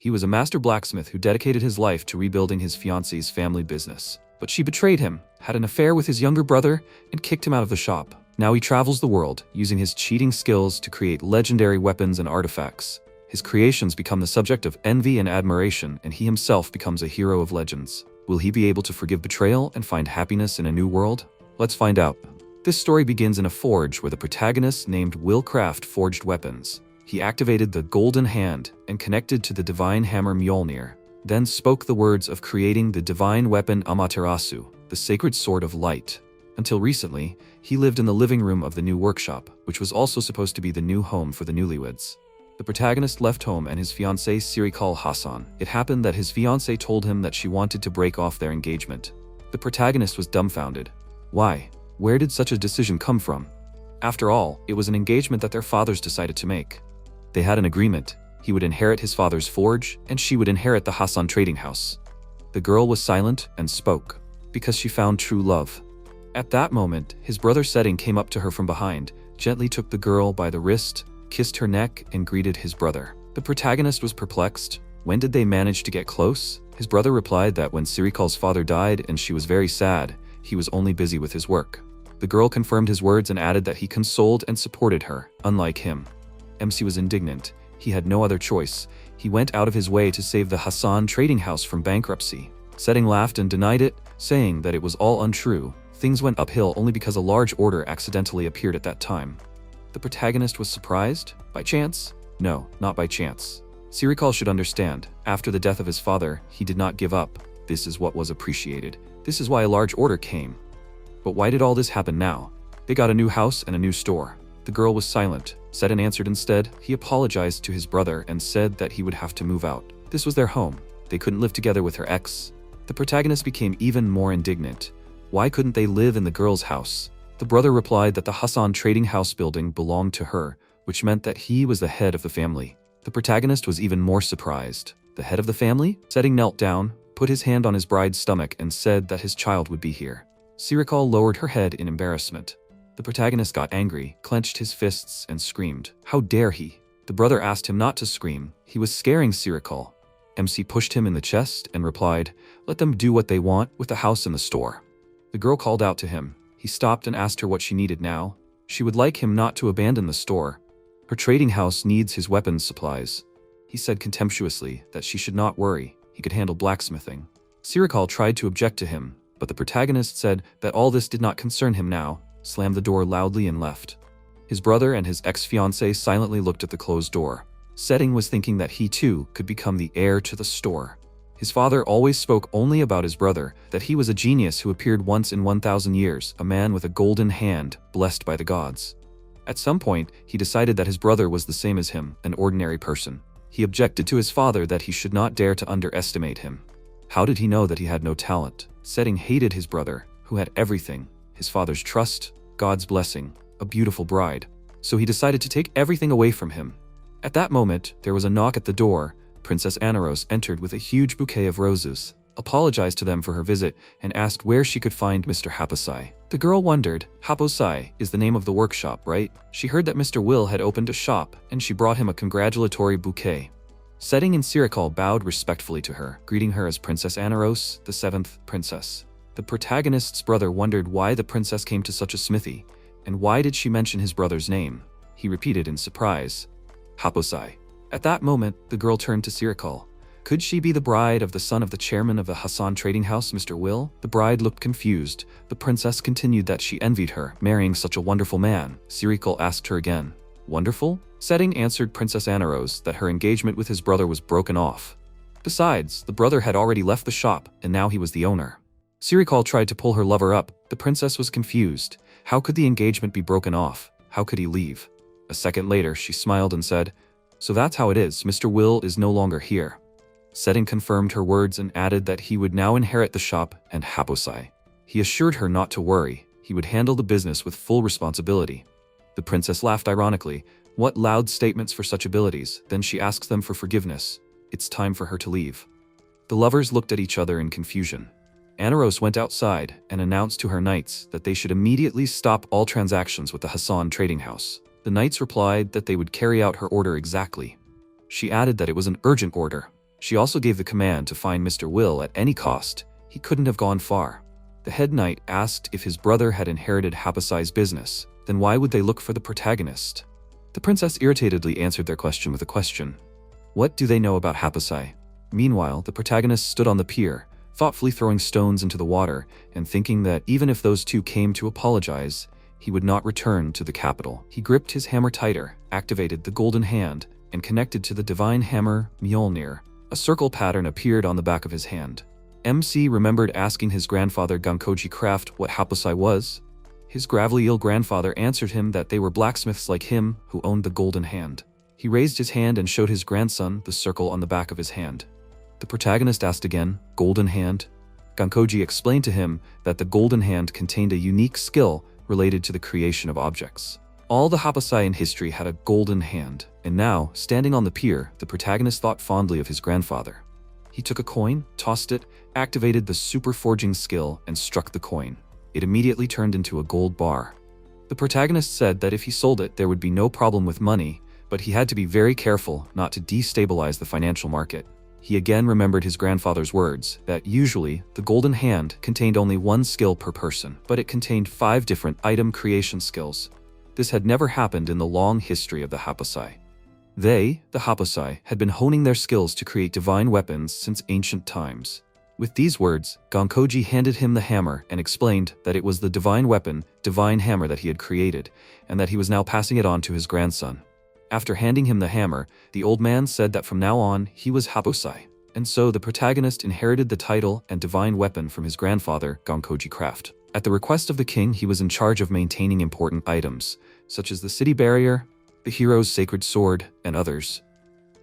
He was a master blacksmith who dedicated his life to rebuilding his fiancée's family business. But she betrayed him, had an affair with his younger brother, and kicked him out of the shop. Now he travels the world, using his cheating skills to create legendary weapons and artifacts. His creations become the subject of envy and admiration, and he himself becomes a hero of legends. Will he be able to forgive betrayal and find happiness in a new world? Let's find out. This story begins in a forge where the protagonist named Will Craft forged weapons. He activated the Golden Hand and connected to the divine hammer Mjolnir, then spoke the words of creating the divine weapon Amaterasu, the sacred sword of light. Until recently, he lived in the living room of the new workshop, which was also supposed to be the new home for the newlyweds. The protagonist left home and his fiancée Sirikal Hassan. It happened that his fiancée told him that she wanted to break off their engagement. The protagonist was dumbfounded. Why? Where did such a decision come from? After all, it was an engagement that their fathers decided to make. They had an agreement. He would inherit his father's forge, and she would inherit the Hassan trading house. The girl was silent and spoke, because she found true love. At that moment, his brother Setting came up to her from behind, gently took the girl by the wrist, kissed her neck, and greeted his brother. The protagonist was perplexed. When did they manage to get close? His brother replied that when Sirikal's father died and she was very sad, he was only busy with his work. The girl confirmed his words and added that he consoled and supported her, unlike him. MC was indignant. He had no other choice. He went out of his way to save the Hassan trading house from bankruptcy. Setting laughed and denied it, saying that it was all untrue. Things went uphill only because a large order accidentally appeared at that time. The protagonist was surprised? By chance? No, not by chance. Sirikal should understand. After the death of his father, he did not give up. This is what was appreciated. This is why a large order came. But why did all this happen now? They got a new house and a new store. The girl was silent. Setting answered instead. He apologized to his brother and said that he would have to move out. This was their home. They couldn't live together with her ex. The protagonist became even more indignant. Why couldn't they live in the girl's house? The brother replied that the Hassan trading house building belonged to her, which meant that he was the head of the family. The protagonist was even more surprised. The head of the family? Setting knelt down, put his hand on his bride's stomach and said that his child would be here. Sirikal lowered her head in embarrassment. The protagonist got angry, clenched his fists, and screamed. How dare he? The brother asked him not to scream. He was scaring Sirikal. MC pushed him in the chest and replied, "Let them do what they want with the house and the store." The girl called out to him. He stopped and asked her what she needed now. She would like him not to abandon the store. Her trading house needs his weapons supplies. He said contemptuously that she should not worry. He could handle blacksmithing. Sirikal tried to object to him, but the protagonist said that all this did not concern him now, slammed the door loudly and left. His brother and his ex-fiancée silently looked at the closed door. Setting was thinking that he too could become the heir to the store. His father always spoke only about his brother, that he was a genius who appeared once in 1,000 years, a man with a golden hand, blessed by the gods. At some point, he decided that his brother was the same as him, an ordinary person. He objected to his father that he should not dare to underestimate him. How did he know that he had no talent? Setting hated his brother, who had everything: his father's trust, God's blessing, a beautiful bride. So he decided to take everything away from him. At that moment, there was a knock at the door. Princess Anaros entered with a huge bouquet of roses, apologized to them for her visit, and asked where she could find Mr. Haposai. The girl wondered. Haposai is the name of the workshop, right? She heard that Mr. Will had opened a shop, and she brought him a congratulatory bouquet. Setting and Sirikal bowed respectfully to her, greeting her as Princess Anaros, the 7th princess. The protagonist's brother wondered why the princess came to such a smithy, and why did she mention his brother's name. He repeated in surprise, Haposai. At that moment, the girl turned to Sirikal. Could she be the bride of the son of the chairman of the Hassan trading house, Mr. Will? The bride looked confused. The princess continued that she envied her, marrying such a wonderful man. Sirikal asked her again, wonderful? Setting answered Princess Anaros that her engagement with his brother was broken off. Besides, the brother had already left the shop, and now he was the owner. Sirikal tried to pull her lover up. The princess was confused. How could the engagement be broken off? How could he leave? A second later, she smiled and said, so that's how it is. Mr. Will is no longer here. Setting confirmed her words and added that he would now inherit the shop and Haposai. He assured her not to worry. He would handle the business with full responsibility. The princess laughed ironically. What loud statements for such abilities. Then she asks them for forgiveness. It's time for her to leave. The lovers looked at each other in confusion. Anaros went outside and announced to her knights that they should immediately stop all transactions with the Hassan trading house. The knights replied that they would carry out her order exactly. She added that it was an urgent order. She also gave the command to find Mr. Will at any cost. He couldn't have gone far. The head knight asked if his brother had inherited Hapasai's business. Then why would they look for the protagonist? The princess irritatedly answered their question with a question. What do they know about Hapasai? Meanwhile, the protagonist stood on the pier, thoughtfully throwing stones into the water and thinking that even if those two came to apologize, he would not return to the capital. He gripped his hammer tighter, activated the golden hand, and connected to the divine hammer Mjolnir. A circle pattern appeared on the back of his hand. MC remembered asking his grandfather Gankoji Craft what Hapasai was. His gravelly ill grandfather answered him that they were blacksmiths like him who owned the golden hand. He raised his hand and showed his grandson the circle on the back of his hand. The protagonist asked again, "Golden hand?" Gankoji explained to him that the golden hand contained a unique skill related to the creation of objects. All the Hapasai in history had a golden hand, and now, standing on the pier, the protagonist thought fondly of his grandfather. He took a coin, tossed it, activated the super forging skill, and struck the coin. It immediately turned into a gold bar. The protagonist said that if he sold it, there would be no problem with money, but he had to be very careful not to destabilize the financial market. He again remembered his grandfather's words, that usually, the golden hand contained only one skill per person, but it contained 5 different item creation skills. This had never happened in the long history of the Hapasai. They, the Hapasai, had been honing their skills to create divine weapons since ancient times. With these words, Gankoji handed him the hammer and explained that it was the divine weapon, divine hammer that he had created, and that he was now passing it on to his grandson. After handing him the hammer, the old man said that from now on, he was Hapasai, and so the protagonist inherited the title and divine weapon from his grandfather, Gankoji Craft. At the request of the king, he was in charge of maintaining important items, such as the city barrier, the hero's sacred sword, and others.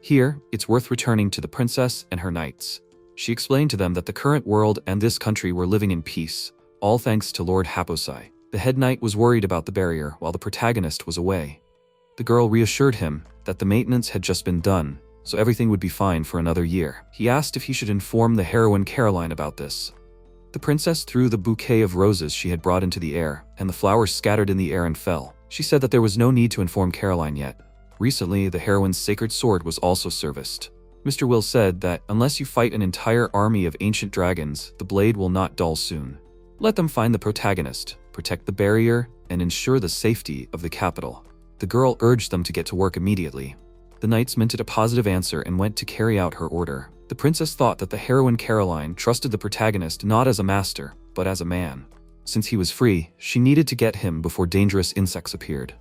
Here, it's worth returning to the princess and her knights. She explained to them that the current world and this country were living in peace, all thanks to Lord Hapasai. The head knight was worried about the barrier while the protagonist was away. The girl reassured him that the maintenance had just been done, so everything would be fine for another year. He asked if he should inform the heroine Caroline about this. The princess threw the bouquet of roses she had brought into the air, and the flowers scattered in the air and fell. She said that there was no need to inform Caroline yet. Recently, the heroine's sacred sword was also serviced. Mr. Will said that unless you fight an entire army of ancient dragons, the blade will not dull soon. Let them find the protagonist, protect the barrier, and ensure the safety of the capital. The girl urged them to get to work immediately. The knights minted a positive answer and went to carry out her order. The princess thought that the heroine Caroline trusted the protagonist not as a master, but as a man. Since he was free, she needed to get him before dangerous insects appeared.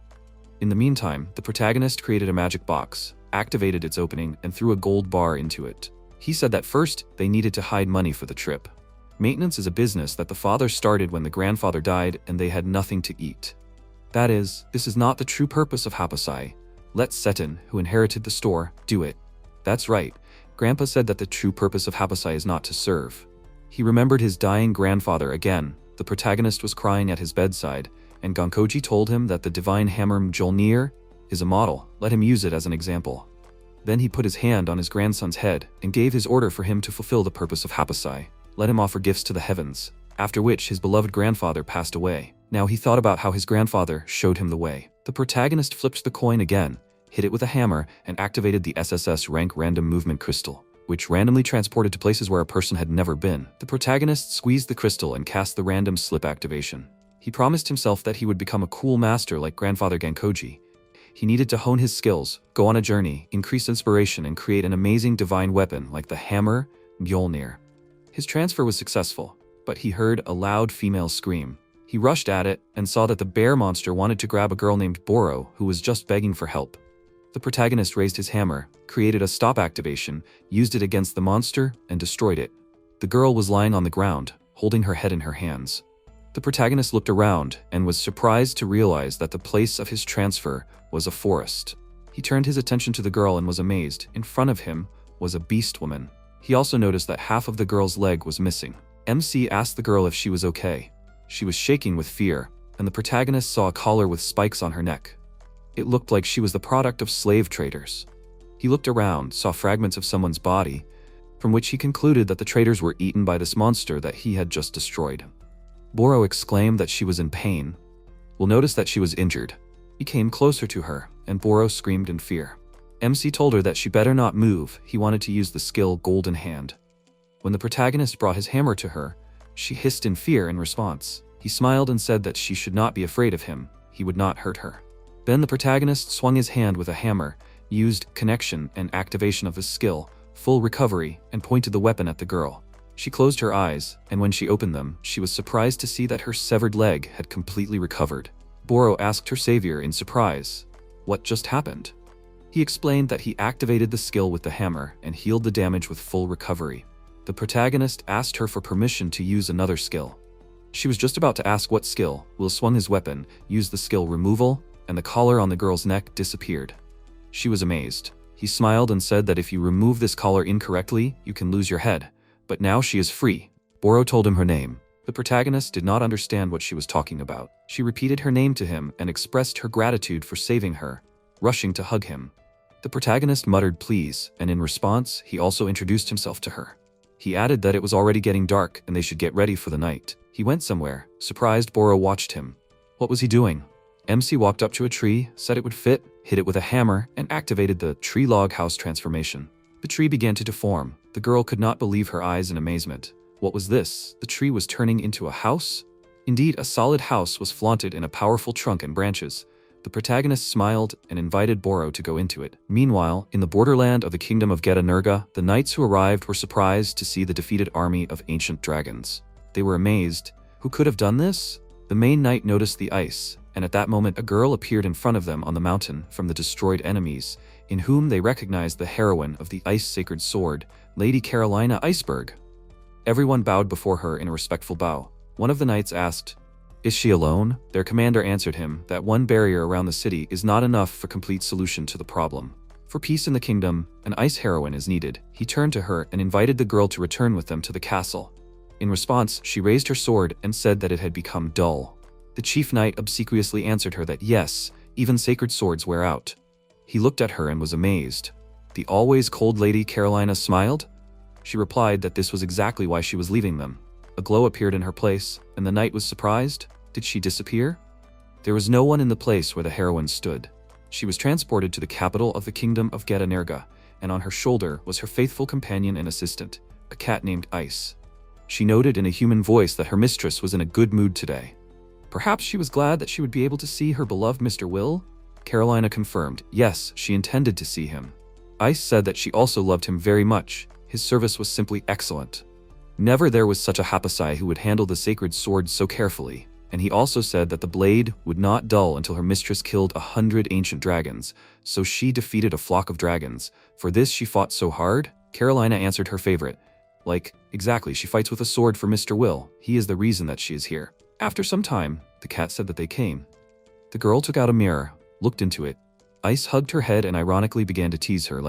In the meantime, the protagonist created a magic box, activated its opening, and threw a gold bar into it. He said that first, they needed to hide money for the trip. Maintenance is a business that the father started when the grandfather died and they had nothing to eat. That is, this is not the true purpose of Hapasai. Let Seton, who inherited the store, do it. That's right. Grandpa said that the true purpose of Hapasai is not to serve. He remembered his dying grandfather again. The protagonist was crying at his bedside, and Gankoji told him that the divine hammer Mjolnir is a model. Let him use it as an example. Then he put his hand on his grandson's head and gave his order for him to fulfill the purpose of Hapasai. Let him offer gifts to the heavens. After which his beloved grandfather passed away. Now he thought about how his grandfather showed him the way. The protagonist flipped the coin again, hit it with a hammer, and activated the SSS rank random movement crystal, which randomly transported to places where a person had never been. The protagonist squeezed the crystal and cast the random slip activation. He promised himself that he would become a cool master like grandfather Gankoji. He needed to hone his skills, go on a journey, increase inspiration, and create an amazing divine weapon like the hammer Mjolnir. His transfer was successful, but he heard a loud female scream. He rushed at it and saw that the bear monster wanted to grab a girl named Boro who was just begging for help. The protagonist raised his hammer, created a stop activation, used it against the monster, and destroyed it. The girl was lying on the ground, holding her head in her hands. The protagonist looked around and was surprised to realize that the place of his transfer was a forest. He turned his attention to the girl and was amazed. In front of him was a beast woman. He also noticed that half of the girl's leg was missing. MC asked the girl if she was okay. She was shaking with fear, and the protagonist saw a collar with spikes on her neck. It looked like she was the product of slave traders. He looked around, saw fragments of someone's body, from which he concluded that the traders were eaten by this monster that he had just destroyed. Boro exclaimed that she was in pain. Will notice that she was injured. He came closer to her, and Boro screamed in fear. MC told her that she better not move. He wanted to use the skill Golden Hand. When the protagonist brought his hammer to her, she hissed in fear in response. He smiled and said that she should not be afraid of him. He would not hurt her. Then the protagonist swung his hand with a hammer, used connection and activation of his skill, full recovery, and pointed the weapon at the girl. She closed her eyes, and when she opened them, she was surprised to see that her severed leg had completely recovered. Boro asked her savior in surprise, "What just happened?" He explained that he activated the skill with the hammer and healed the damage with full recovery. The protagonist asked her for permission to use another skill. She was just about to ask what skill. Will swung his weapon, used the skill removal, and the collar on the girl's neck disappeared. She was amazed. He smiled and said that if you remove this collar incorrectly, you can lose your head. But now she is free. Boro told him her name. The protagonist did not understand what she was talking about. She repeated her name to him and expressed her gratitude for saving her, rushing to hug him. The protagonist muttered please, and in response, he also introduced himself to her. He added that it was already getting dark and they should get ready for the night. He went somewhere. Surprised, Boro watched him. What was he doing? MC walked up to a tree, said it would fit, hit it with a hammer, and activated the tree log house transformation. The tree began to deform. The girl could not believe her eyes in amazement. What was this? The tree was turning into a house? Indeed, a solid house was flaunted in a powerful trunk and branches. The protagonist smiled and invited Boro to go into it. Meanwhile, in the borderland of the kingdom of Geta, the knights who arrived were surprised to see the defeated army of ancient dragons. They were amazed. Who could have done this? The main knight noticed the ice, and at that moment a girl appeared in front of them on the mountain from the destroyed enemies, in whom they recognized the heroine of the ice-sacred sword, Lady Carolina Iceberg. Everyone bowed before her in a respectful bow. One of the knights asked, "Is she alone?" Their commander answered him that one barrier around the city is not enough for complete solution to the problem. For peace in the kingdom, an ice heroine is needed. He turned to her and invited the girl to return with them to the castle. In response, she raised her sword and said that it had become dull. The chief knight obsequiously answered her that yes, even sacred swords wear out. He looked at her and was amazed. The always cold Lady Carolina smiled. She replied that this was exactly why she was leaving them. A glow appeared in her place, and the knight was surprised. Did she disappear? There was no one in the place where the heroine stood. She was transported to the capital of the kingdom of Geta, and on her shoulder was her faithful companion and assistant, a cat named Ice. She noted in a human voice that her mistress was in a good mood today. Perhaps she was glad that she would be able to see her beloved Mr. Will? Carolina confirmed, yes, she intended to see him. Ice said that she also loved him very much. His service was simply excellent. Never there was such a hapasai who would handle the sacred sword so carefully. And he also said that the blade would not dull until her mistress killed 100 ancient dragons, so she defeated a flock of dragons. For this she fought so hard? Carolina answered her favorite. Exactly, she fights with a sword for Mr. Will. He is the reason that she is here. After some time, the cat said that they came. The girl took out a mirror, looked into it. Ice hugged her head and ironically began to tease her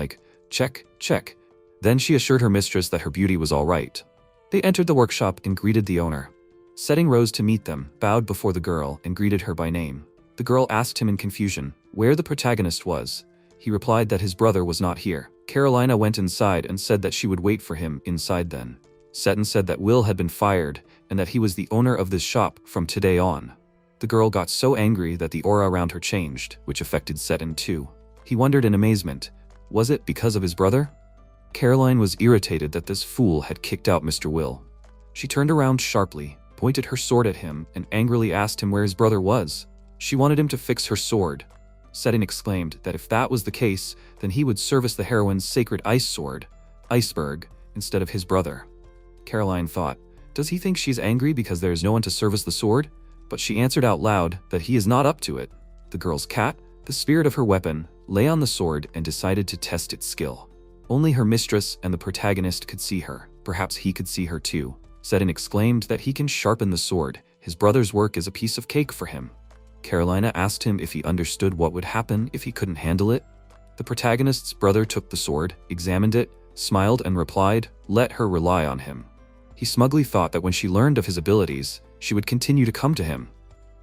check, check. Then she assured her mistress that her beauty was all right. They entered the workshop and greeted the owner. Setting rose to meet them, bowed before the girl, and greeted her by name. The girl asked him in confusion where the protagonist was. He replied that his brother was not here. Carolina went inside and said that she would wait for him inside then. Seton said that Will had been fired and that he was the owner of this shop from today on. The girl got so angry that the aura around her changed, which affected Seton too. He wondered in amazement, was it because of his brother? Caroline was irritated that this fool had kicked out Mr. Will. She turned around sharply, pointed her sword at him, and angrily asked him where his brother was. She wanted him to fix her sword. Seton exclaimed that if that was the case, then he would service the heroine's sacred ice sword, Iceberg, instead of his brother. Caroline thought, does he think she's angry because there is no one to service the sword? But she answered out loud that he is not up to it. The girl's cat, the spirit of her weapon, lay on the sword and decided to test its skill. Only her mistress and the protagonist could see her. Perhaps he could see her too. Seton exclaimed that he can sharpen the sword. His brother's work is a piece of cake for him. Carolina asked him if he understood what would happen if he couldn't handle it. The protagonist's brother took the sword, examined it, smiled and replied, let her rely on him. He smugly thought that when she learned of his abilities, she would continue to come to him.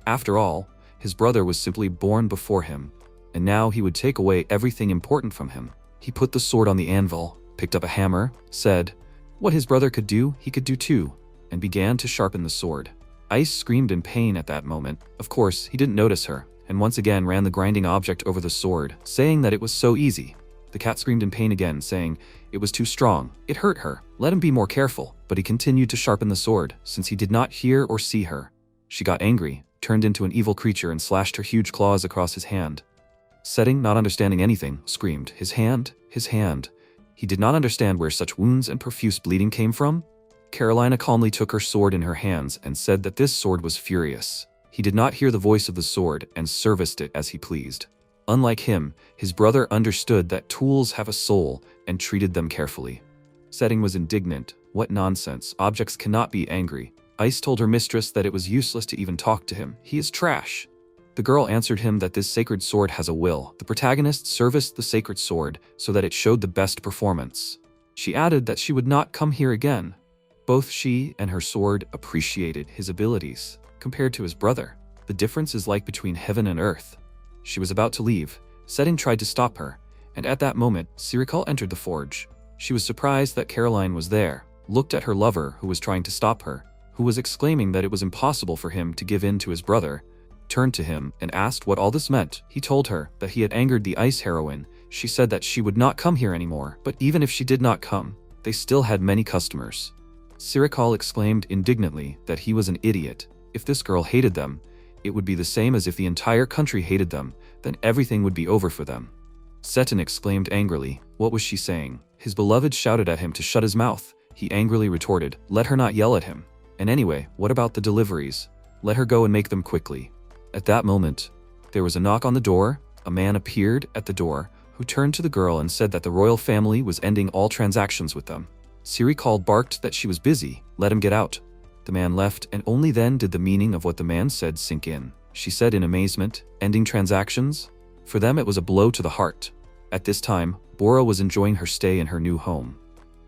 After all, his brother was simply born before him, and now he would take away everything important from him. He put the sword on the anvil, picked up a hammer, said, what his brother could do, he could do too, and began to sharpen the sword. Ice screamed in pain at that moment. Of course, he didn't notice her, and once again ran the grinding object over the sword, saying that it was so easy. The cat screamed in pain again, saying it was too strong. It hurt her. Let him be more careful. But he continued to sharpen the sword, since he did not hear or see her. She got angry, turned into an evil creature and slashed her huge claws across his hand. Setting, not understanding anything, screamed, "His hand, his hand." He did not understand where such wounds and profuse bleeding came from. Carolina calmly took her sword in her hands and said that this sword was furious. He did not hear the voice of the sword and serviced it as he pleased. Unlike him, his brother understood that tools have a soul and treated them carefully. Setting was indignant. What nonsense, objects cannot be angry. Ice told her mistress that it was useless to even talk to him. He is trash. The girl answered him that this sacred sword has a will. The protagonist serviced the sacred sword so that it showed the best performance. She added that she would not come here again. Both she and her sword appreciated his abilities. Compared to his brother, the difference is like between heaven and earth. She was about to leave. Setting tried to stop her, and at that moment, Sirikal entered the forge. She was surprised that Caroline was there, looked at her lover who was trying to stop her, who was exclaiming that it was impossible for him to give in to his brother, turned to him and asked what all this meant. He told her that he had angered the ice heroine. She said that she would not come here anymore, but even if she did not come, they still had many customers. Sirikal exclaimed indignantly that he was an idiot. If this girl hated them, it would be the same as if the entire country hated them, then everything would be over for them. Seton exclaimed angrily. What was she saying? His beloved shouted at him to shut his mouth. He angrily retorted, let her not yell at him. And anyway, what about the deliveries? Let her go and make them quickly. At that moment, there was a knock on the door. A man appeared at the door, who turned to the girl and said that the royal family was ending all transactions with them. Sirikal barked that she was busy. Let him get out. The man left, and only then did the meaning of what the man said sink in. She said in amazement, ending transactions? For them it was a blow to the heart. At this time, Bora was enjoying her stay in her new home.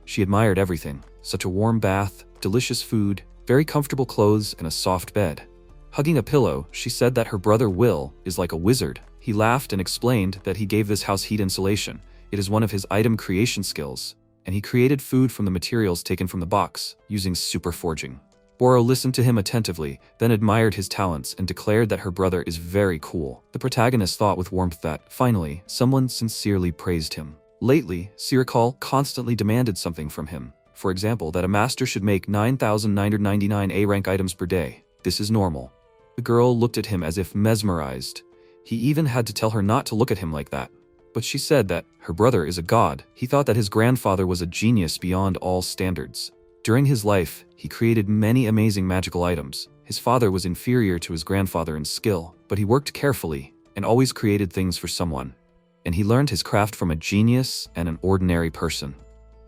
She admired everything, such a warm bath, delicious food, very comfortable clothes, and a soft bed. Hugging a pillow, she said that her brother Will is like a wizard. He laughed and explained that he gave this house heat insulation. It is one of his item creation skills, and he created food from the materials taken from the box, using super forging. Boro listened to him attentively, then admired his talents and declared that her brother is very cool. The protagonist thought with warmth that, finally, someone sincerely praised him. Lately, Sirikal constantly demanded something from him. For example, that a master should make 9,999 A-rank items per day. This is normal. The girl looked at him as if mesmerized. He even had to tell her not to look at him like that. But she said that her brother is a god. He thought that his grandfather was a genius beyond all standards. During his life, he created many amazing magical items. His father was inferior to his grandfather in skill, but he worked carefully and always created things for someone. And he learned his craft from a genius and an ordinary person.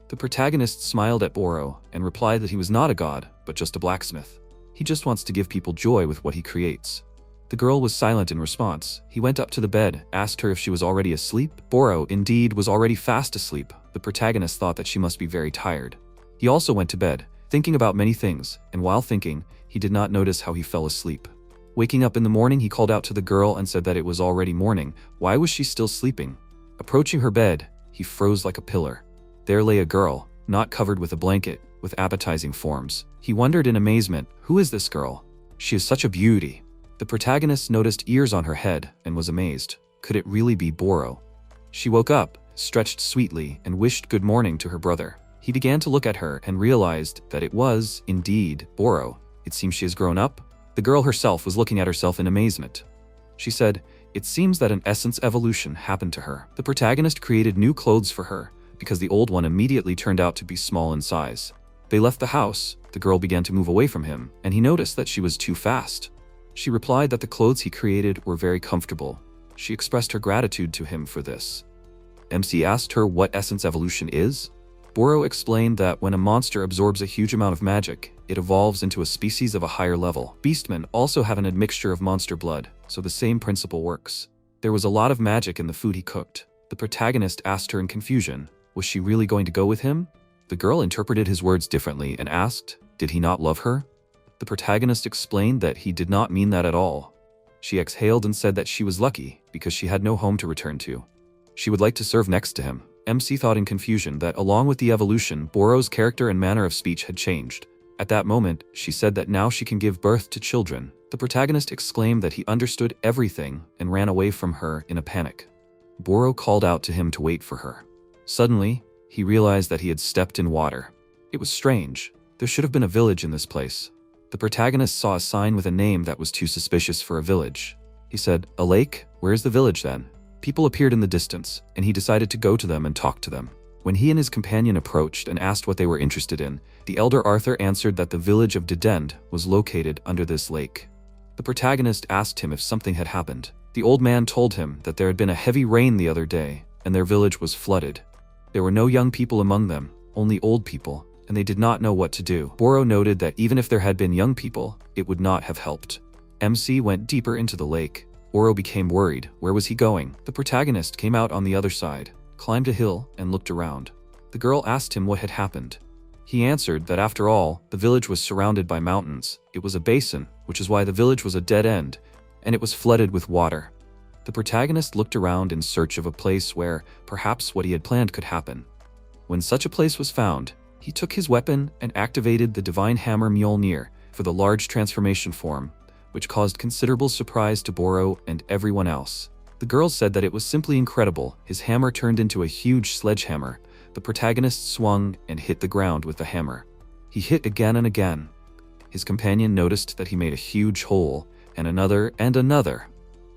The protagonist smiled at Boro and replied that he was not a god, but just a blacksmith. He just wants to give people joy with what he creates. The girl was silent in response. He went up to the bed, asked her if she was already asleep. Boro, indeed, was already fast asleep. The protagonist thought that she must be very tired. He also went to bed, thinking about many things, and while thinking, he did not notice how he fell asleep. Waking up in the morning, he called out to the girl and said that it was already morning. Why was she still sleeping? Approaching her bed, he froze like a pillar. There lay a girl, not covered with a blanket, with appetizing forms. He wondered in amazement, who is this girl? She is such a beauty. The protagonist noticed ears on her head and was amazed. Could it really be Boro? She woke up, stretched sweetly, and wished good morning to her brother. He began to look at her and realized that it was, indeed, Boro. It seems she has grown up. The girl herself was looking at herself in amazement. She said, it seems that an essence evolution happened to her. The protagonist created new clothes for her, because the old one immediately turned out to be small in size. They left the house. The girl began to move away from him, and he noticed that she was too fast. She replied that the clothes he created were very comfortable. She expressed her gratitude to him for this. MC asked her what essence evolution is. Boro explained that when a monster absorbs a huge amount of magic, it evolves into a species of a higher level. Beastmen also have an admixture of monster blood, so the same principle works. There was a lot of magic in the food he cooked. The protagonist asked her in confusion, was she really going to go with him? The girl interpreted his words differently and asked, did he not love her? The protagonist explained that he did not mean that at all. She exhaled and said that she was lucky because she had no home to return to. She would like to serve next to him. MC thought in confusion that along with the evolution, Boro's character and manner of speech had changed. At that moment, she said that now she can give birth to children. The protagonist exclaimed that he understood everything and ran away from her in a panic. Boro called out to him to wait for her. Suddenly, he realized that he had stepped in water. It was strange. There should have been a village in this place. The protagonist saw a sign with a name that was too suspicious for a village. He said, "A lake? Where's the village then?" People appeared in the distance, and he decided to go to them and talk to them. When he and his companion approached and asked what they were interested in, the elder Arthur answered that the village of Dedend was located under this lake. The protagonist asked him if something had happened. The old man told him that there had been a heavy rain the other day, and their village was flooded. There were no young people among them, only old people, and they did not know what to do. Boro noted that even if there had been young people, it would not have helped. MC went deeper into the lake. Boro became worried. Where was he going? The protagonist came out on the other side, climbed a hill, and looked around. The girl asked him what had happened. He answered that after all, the village was surrounded by mountains. It was a basin, which is why the village was a dead end, and it was flooded with water. The protagonist looked around in search of a place where perhaps what he had planned could happen. When such a place was found, he took his weapon and activated the divine hammer Mjolnir for the large transformation form, which caused considerable surprise to Boro and everyone else. The girls said that it was simply incredible. His hammer turned into a huge sledgehammer. The protagonist swung and hit the ground with the hammer. He hit again and again. His companion noticed that he made a huge hole, and another and another.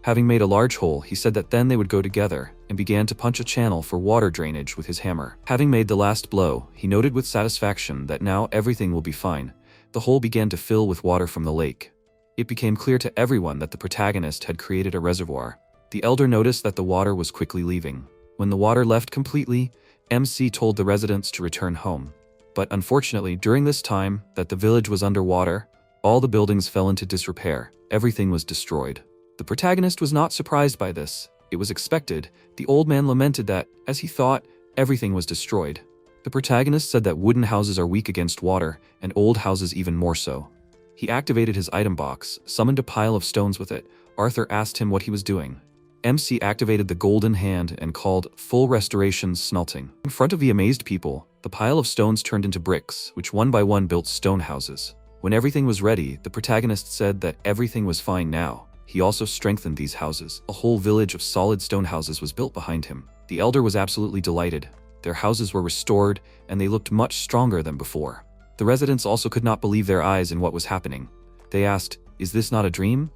Having made a large hole, he said that then they would go together and began to punch a channel for water drainage with his hammer. Having made the last blow, he noted with satisfaction that now everything will be fine. The hole began to fill with water from the lake. It became clear to everyone that the protagonist had created a reservoir. The elder noticed that the water was quickly leaving. When the water left completely, MC told the residents to return home. But unfortunately, during this time that the village was underwater, all the buildings fell into disrepair. Everything was destroyed. The protagonist was not surprised by this. It was expected. The old man lamented that, as he thought, everything was destroyed. The protagonist said that wooden houses are weak against water, and old houses even more so. He activated his item box, summoned a pile of stones with it. Arthur asked him what he was doing. MC activated the golden hand and called full restoration snulting. In front of the amazed people, the pile of stones turned into bricks, which one by one built stone houses. When everything was ready, the protagonist said that everything was fine now. He also strengthened these houses. A whole village of solid stone houses was built behind him. The elder was absolutely delighted. Their houses were restored, and they looked much stronger than before. The residents also could not believe their eyes in what was happening. They asked, "Is this not a dream?"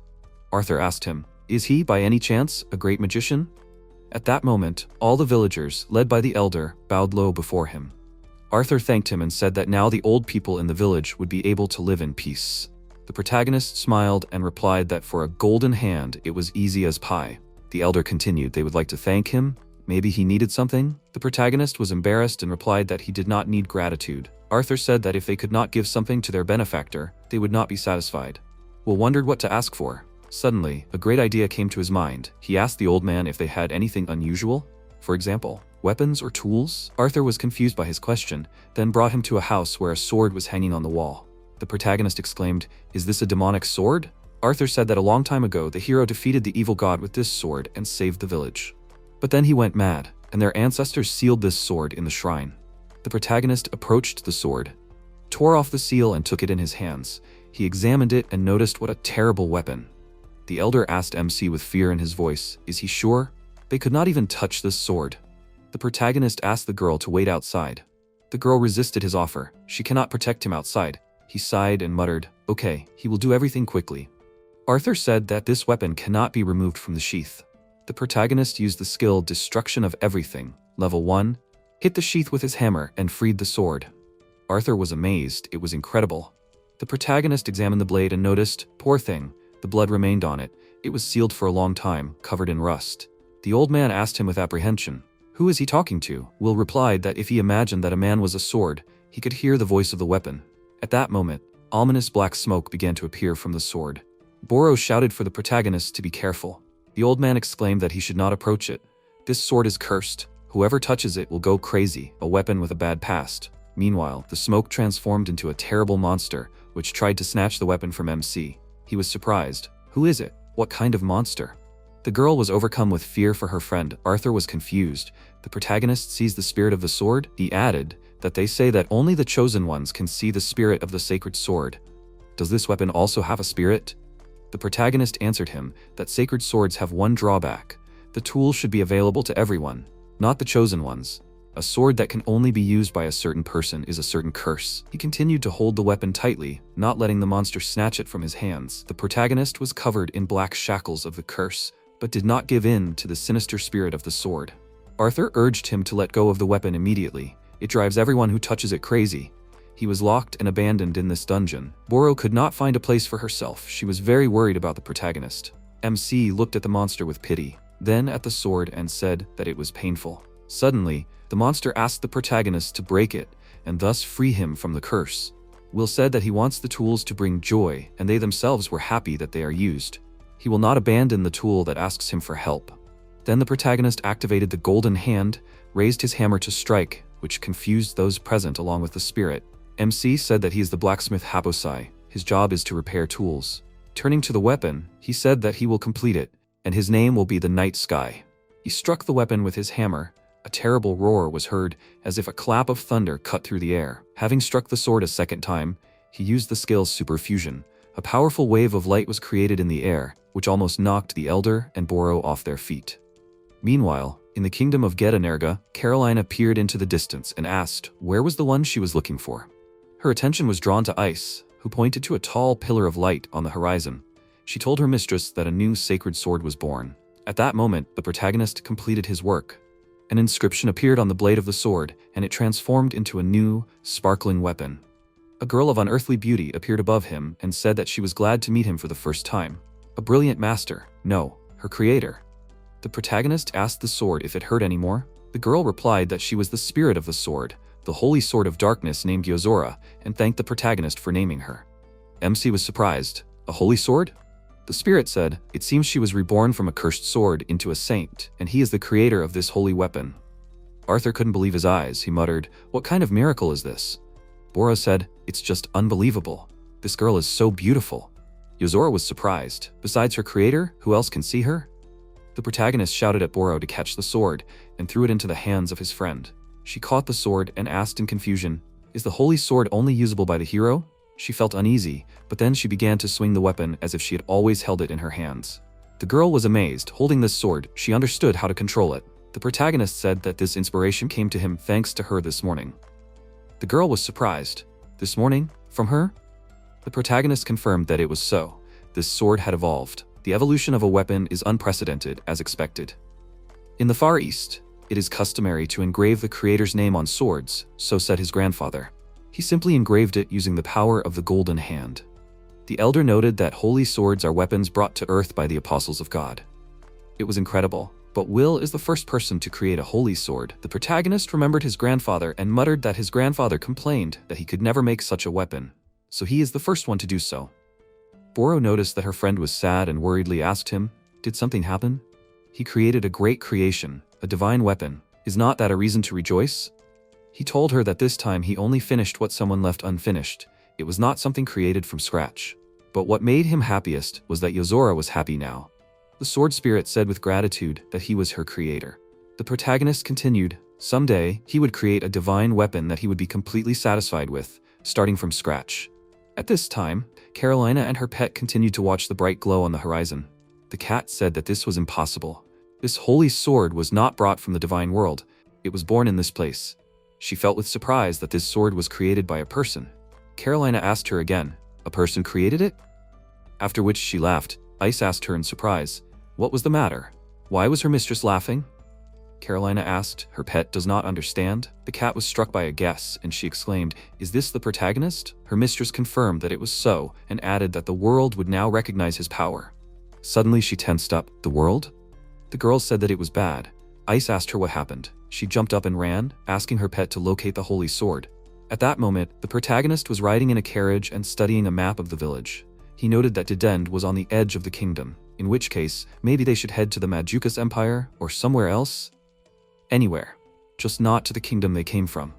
Arthur asked him, "Is he, by any chance, a great magician?" At that moment, all the villagers, led by the elder, bowed low before him. Arthur thanked him and said that now the old people in the village would be able to live in peace. The protagonist smiled and replied that for a golden hand, it was easy as pie. The elder continued they would like to thank him. Maybe he needed something? The protagonist was embarrassed and replied that he did not need gratitude. Arthur said that if they could not give something to their benefactor, they would not be satisfied. Will wondered what to ask for. Suddenly, a great idea came to his mind. He asked the old man if they had anything unusual. For example, weapons or tools? Arthur was confused by his question, then brought him to a house where a sword was hanging on the wall. The protagonist exclaimed, "Is this a demonic sword?" Arthur said that a long time ago the hero defeated the evil god with this sword and saved the village. But then he went mad, and their ancestors sealed this sword in the shrine. The protagonist approached the sword, tore off the seal and took it in his hands. He examined it and noticed what a terrible weapon. The elder asked MC with fear in his voice, "Is he sure?" They could not even touch this sword. The protagonist asked the girl to wait outside. The girl resisted his offer. She cannot protect him outside. He sighed and muttered, "Okay, he will do everything quickly." Arthur said that this weapon cannot be removed from the sheath. The protagonist used the skill Destruction of Everything, level 1, hit the sheath with his hammer and freed the sword. Arthur was amazed. It was incredible. The protagonist examined the blade and noticed, poor thing, the blood remained on it. It was sealed for a long time, covered in rust. The old man asked him with apprehension, "Who is he talking to?" Will replied that if he imagined that a man was a sword, he could hear the voice of the weapon. At that moment, ominous black smoke began to appear from the sword. Boro shouted for the protagonist to be careful. The old man exclaimed that he should not approach it. "This sword is cursed. Whoever touches it will go crazy, a weapon with a bad past." Meanwhile, the smoke transformed into a terrible monster, which tried to snatch the weapon from MC. He was surprised. Who is it? What kind of monster? The girl was overcome with fear for her friend. Arthur was confused. The protagonist sees the spirit of the sword. He added that they say that only the chosen ones can see the spirit of the sacred sword. Does this weapon also have a spirit? The protagonist answered him that sacred swords have one drawback. The tool should be available to everyone, not the chosen ones. A sword that can only be used by a certain person is a certain curse. He continued to hold the weapon tightly, not letting the monster snatch it from his hands. The protagonist was covered in black shackles of the curse, but did not give in to the sinister spirit of the sword. Arthur urged him to let go of the weapon immediately. It drives everyone who touches it crazy. He was locked and abandoned in this dungeon. Boro could not find a place for herself. She was very worried about the protagonist. MC looked at the monster with pity, then at the sword and said that it was painful. Suddenly, the monster asked the protagonist to break it, and thus free him from the curse. Will said that he wants the tools to bring joy, and they themselves were happy that they are used. He will not abandon the tool that asks him for help. Then the protagonist activated the golden hand, raised his hammer to strike, which confused those present along with the spirit. MC said that he is the blacksmith Haposai. His job is to repair tools. Turning to the weapon, he said that he will complete it, and his name will be the Night Sky. He struck the weapon with his hammer. A terrible roar was heard, as if a clap of thunder cut through the air. Having struck the sword a second time, he used the skill Superfusion. A powerful wave of light was created in the air, which almost knocked the Elder and Boro off their feet. Meanwhile, in the kingdom of Getanerga, Carolina peered into the distance and asked where was the one she was looking for. Her attention was drawn to Ice, who pointed to a tall pillar of light on the horizon. She told her mistress that a new sacred sword was born. At that moment, the protagonist completed his work. An inscription appeared on the blade of the sword, and it transformed into a new, sparkling weapon. A girl of unearthly beauty appeared above him and said that she was glad to meet him for the first time. A brilliant master, no, her creator. The protagonist asked the sword if it hurt anymore. The girl replied that she was the spirit of the sword, the holy sword of darkness named Yozora, and thanked the protagonist for naming her. MC was surprised. A holy sword? The spirit said, it seems she was reborn from a cursed sword into a saint, and he is the creator of this holy weapon. Arthur couldn't believe his eyes. He muttered, what kind of miracle is this? Boro said, it's just unbelievable. This girl is so beautiful. Yozora was surprised. Besides her creator, who else can see her? The protagonist shouted at Boro to catch the sword and threw it into the hands of his friend. She caught the sword and asked in confusion, is the holy sword only usable by the hero? She felt uneasy, but then she began to swing the weapon as if she had always held it in her hands. The girl was amazed. Holding this sword, she understood how to control it. The protagonist said that this inspiration came to him thanks to her this morning. The girl was surprised. This morning? From her? The protagonist confirmed that it was so. This sword had evolved. The evolution of a weapon is unprecedented, as expected. In the Far East, it is customary to engrave the creator's name on swords, so said his grandfather. He simply engraved it using the power of the golden hand. The elder noted that holy swords are weapons brought to earth by the apostles of God. It was incredible, but Will is the first person to create a holy sword. The protagonist remembered his grandfather and muttered that his grandfather complained that he could never make such a weapon, so he is the first one to do so. Boro noticed that her friend was sad and worriedly asked him, did something happen? He created a great creation, a divine weapon. Is not that a reason to rejoice? He told her that this time he only finished what someone left unfinished. It was not something created from scratch. But what made him happiest was that Yozora was happy now. The sword spirit said with gratitude that he was her creator. The protagonist continued, someday he would create a divine weapon that he would be completely satisfied with, starting from scratch. At this time, Carolina and her pet continued to watch the bright glow on the horizon. The cat said that this was impossible. This holy sword was not brought from the divine world. It was born in this place. She felt with surprise that this sword was created by a person. Carolina asked her again, a person created it? After which she laughed. Ice asked her in surprise, what was the matter? Why was her mistress laughing? Carolina asked, her pet does not understand. The cat was struck by a guess, and she exclaimed, is this the protagonist? Her mistress confirmed that it was so, and added that the world would now recognize his power. Suddenly she tensed up. The world? The girl said that it was bad. Ice asked her what happened. She jumped up and ran, asking her pet to locate the holy sword. At that moment, the protagonist was riding in a carriage and studying a map of the village. He noted that Dedend was on the edge of the kingdom, in which case, maybe they should head to the Majukas Empire, or somewhere else? Anywhere. Just not to the kingdom they came from.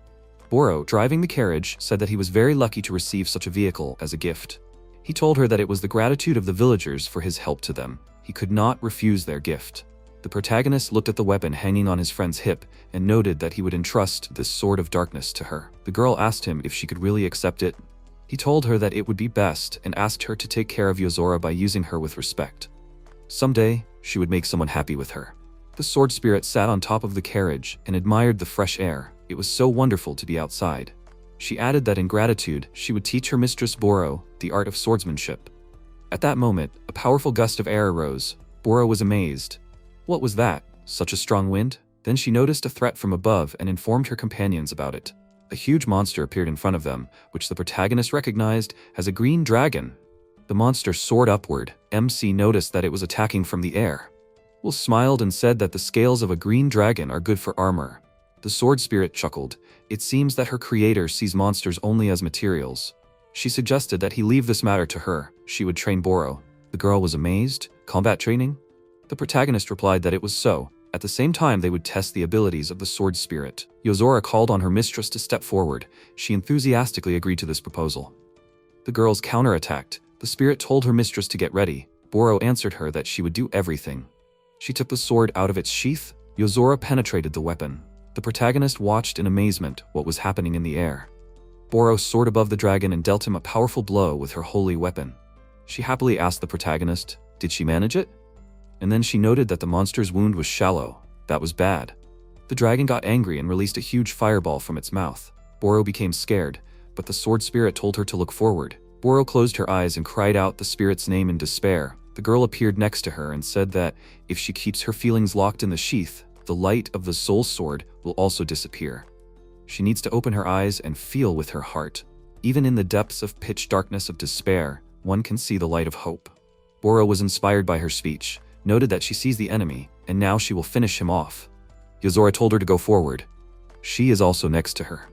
Boro, driving the carriage, said that he was very lucky to receive such a vehicle as a gift. He told her that it was the gratitude of the villagers for his help to them. He could not refuse their gift. The protagonist looked at the weapon hanging on his friend's hip and noted that he would entrust this sword of darkness to her. The girl asked him if she could really accept it. He told her that it would be best and asked her to take care of Yozora by using her with respect. Someday, she would make someone happy with her. The sword spirit sat on top of the carriage and admired the fresh air. It was so wonderful to be outside. She added that in gratitude, she would teach her mistress Boro the art of swordsmanship. At that moment, a powerful gust of air arose. Boro was amazed. What was that? Such a strong wind? Then she noticed a threat from above and informed her companions about it. A huge monster appeared in front of them, which the protagonist recognized as a green dragon. The monster soared upward. MC noticed that it was attacking from the air. Will smiled and said that the scales of a green dragon are good for armor. The sword spirit chuckled. It seems that her creator sees monsters only as materials. She suggested that he leave this matter to her. She would train Boro. The girl was amazed. Combat training? The protagonist replied that it was so. At the same time, they would test the abilities of the sword spirit. Yozora called on her mistress to step forward. She enthusiastically agreed to this proposal. The girls counterattacked. The spirit told her mistress to get ready. Boro answered her that she would do everything. She took the sword out of its sheath. Yozora penetrated the weapon. The protagonist watched in amazement what was happening in the air. Boro soared above the dragon and dealt him a powerful blow with her holy weapon. She happily asked the protagonist, did she manage it? And then she noted that the monster's wound was shallow. That was bad. The dragon got angry and released a huge fireball from its mouth. Boro became scared, but the sword spirit told her to look forward. Boro closed her eyes and cried out the spirit's name in despair. The girl appeared next to her and said that if she keeps her feelings locked in the sheath, the light of the soul sword will also disappear. She needs to open her eyes and feel with her heart. Even in the depths of pitch darkness of despair, one can see the light of hope. Boro was inspired by her speech, noted that she sees the enemy, and now she will finish him off. Yozora told her to go forward. She is also next to her.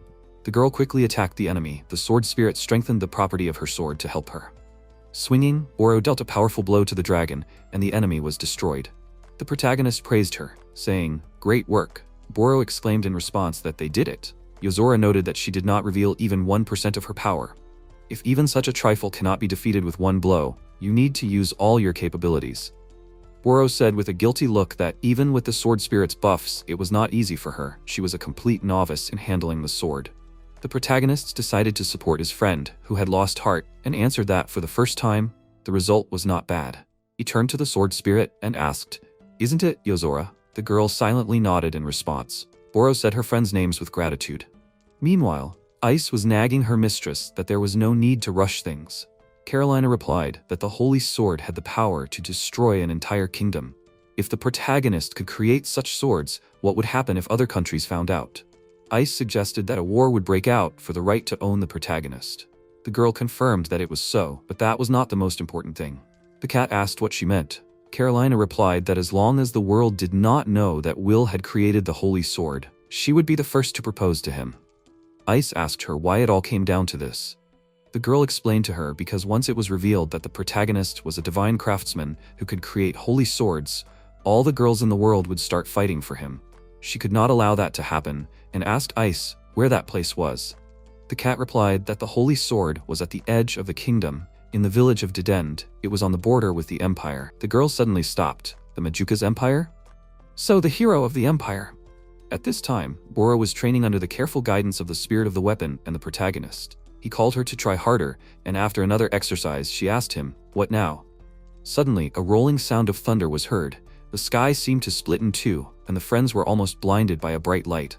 The girl quickly attacked the enemy. The sword spirit strengthened the property of her sword to help her. Swinging, Boro dealt a powerful blow to the dragon, and the enemy was destroyed. The protagonist praised her, saying, "Great work." Boro exclaimed in response that they did it. Yozora noted that she did not reveal even 1% of her power. If even such a trifle cannot be defeated with one blow, you need to use all your capabilities. Boro said with a guilty look that even with the sword spirit's buffs, it was not easy for her. She was a complete novice in handling the sword. The protagonists decided to support his friend, who had lost heart, and answered that for the first time, the result was not bad. He turned to the sword spirit and asked, "Isn't it, Yozora?" The girl silently nodded in response. Boro said her friends' names with gratitude. Meanwhile, Ice was nagging her mistress that there was no need to rush things. Carolina replied that the holy sword had the power to destroy an entire kingdom. If the protagonist could create such swords, what would happen if other countries found out? Ice suggested that a war would break out for the right to own the protagonist. The girl confirmed that it was so, but that was not the most important thing. The cat asked what she meant. Carolina replied that as long as the world did not know that Will had created the holy sword, she would be the first to propose to him. Ice asked her why it all came down to this. The girl explained to her because once it was revealed that the protagonist was a divine craftsman who could create holy swords, all the girls in the world would start fighting for him. She could not allow that to happen, and asked Ice where that place was. The cat replied that the holy sword was at the edge of the kingdom, in the village of Dedend. It was on the border with the empire. The girl suddenly stopped. The Majuka's empire? So the hero of the empire. At this time, Boro was training under the careful guidance of the spirit of the weapon and the protagonist. He called her to try harder, and after another exercise she asked him, "What now?" Suddenly, a rolling sound of thunder was heard. The sky seemed to split in two, and the friends were almost blinded by a bright light.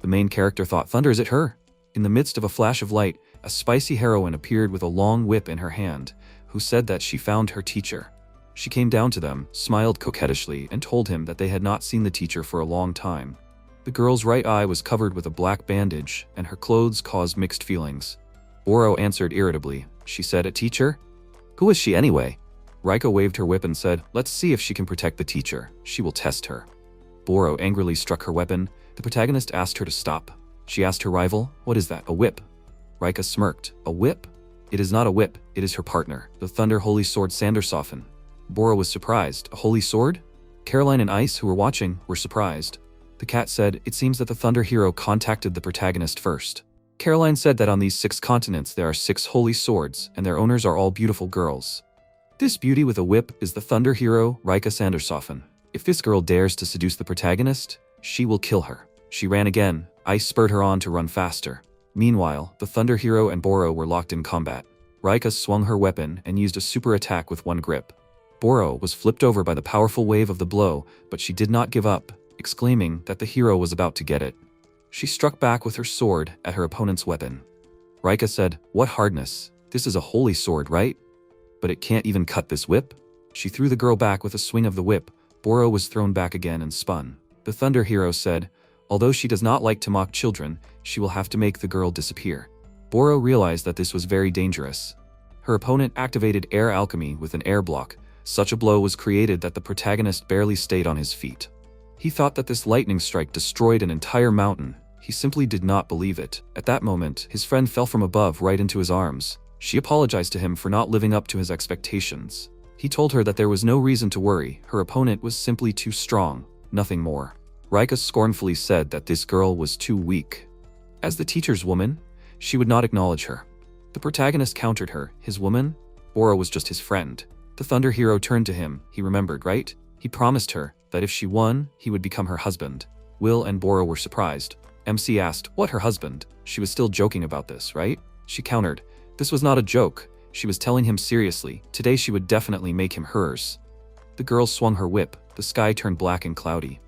The main character thought, "Thunder, is it her?" In the midst of a flash of light, a spicy heroine appeared with a long whip in her hand, who said that she found her teacher. She came down to them, smiled coquettishly, and told him that they had not seen the teacher for a long time. The girl's right eye was covered with a black bandage, and her clothes caused mixed feelings. Boro answered irritably. She said, "A teacher? Who is she anyway?" Rika waved her whip and said, "Let's see if she can protect the teacher. She will test her." Boro angrily struck her weapon. The protagonist asked her to stop. She asked her rival, "What is that, a whip?" Rika smirked. "A whip? It is not a whip, it is her partner, the Thunder Holy Sword Sandersofen." Boro was surprised. A holy sword? Caroline and Ice, who were watching, were surprised. The cat said, "It seems that the Thunder Hero contacted the protagonist first." Caroline said that on these 6 continents there are 6 holy swords, and their owners are all beautiful girls. This beauty with a whip is the Thunder Hero, Rika Sandersofen. If this girl dares to seduce the protagonist, she will kill her. She ran again. Ice spurred her on to run faster. Meanwhile, the Thunder Hero and Boro were locked in combat. Rika swung her weapon and used a super attack with one grip. Boro was flipped over by the powerful wave of the blow, but she did not give up, exclaiming that the hero was about to get it. She struck back with her sword at her opponent's weapon. Rika said, "What hardness? This is a holy sword, right? But it can't even cut this whip?" She threw the girl back with a swing of the whip. Boro was thrown back again and spun. The Thunder Hero said, "Although she does not like to mock children, she will have to make the girl disappear." Boro realized that this was very dangerous. Her opponent activated air alchemy with an air block. Such a blow was created that the protagonist barely stayed on his feet. He thought that this lightning strike destroyed an entire mountain. He simply did not believe it. At that moment, his friend fell from above right into his arms. She apologized to him for not living up to his expectations. He told her that there was no reason to worry. Her opponent was simply too strong, nothing more. Rika scornfully said that this girl was too weak. As the teacher's woman, she would not acknowledge her. The protagonist countered her. His woman? Boro was just his friend. The Thunder Hero turned to him. He remembered, right? He promised her that if she won, he would become her husband. Will and Boro were surprised. MC asked, "What, her husband?" She was still joking about this, right? She countered, "This was not a joke." She was telling him seriously. Today she would definitely make him hers. The girl swung her whip. The sky turned black and cloudy.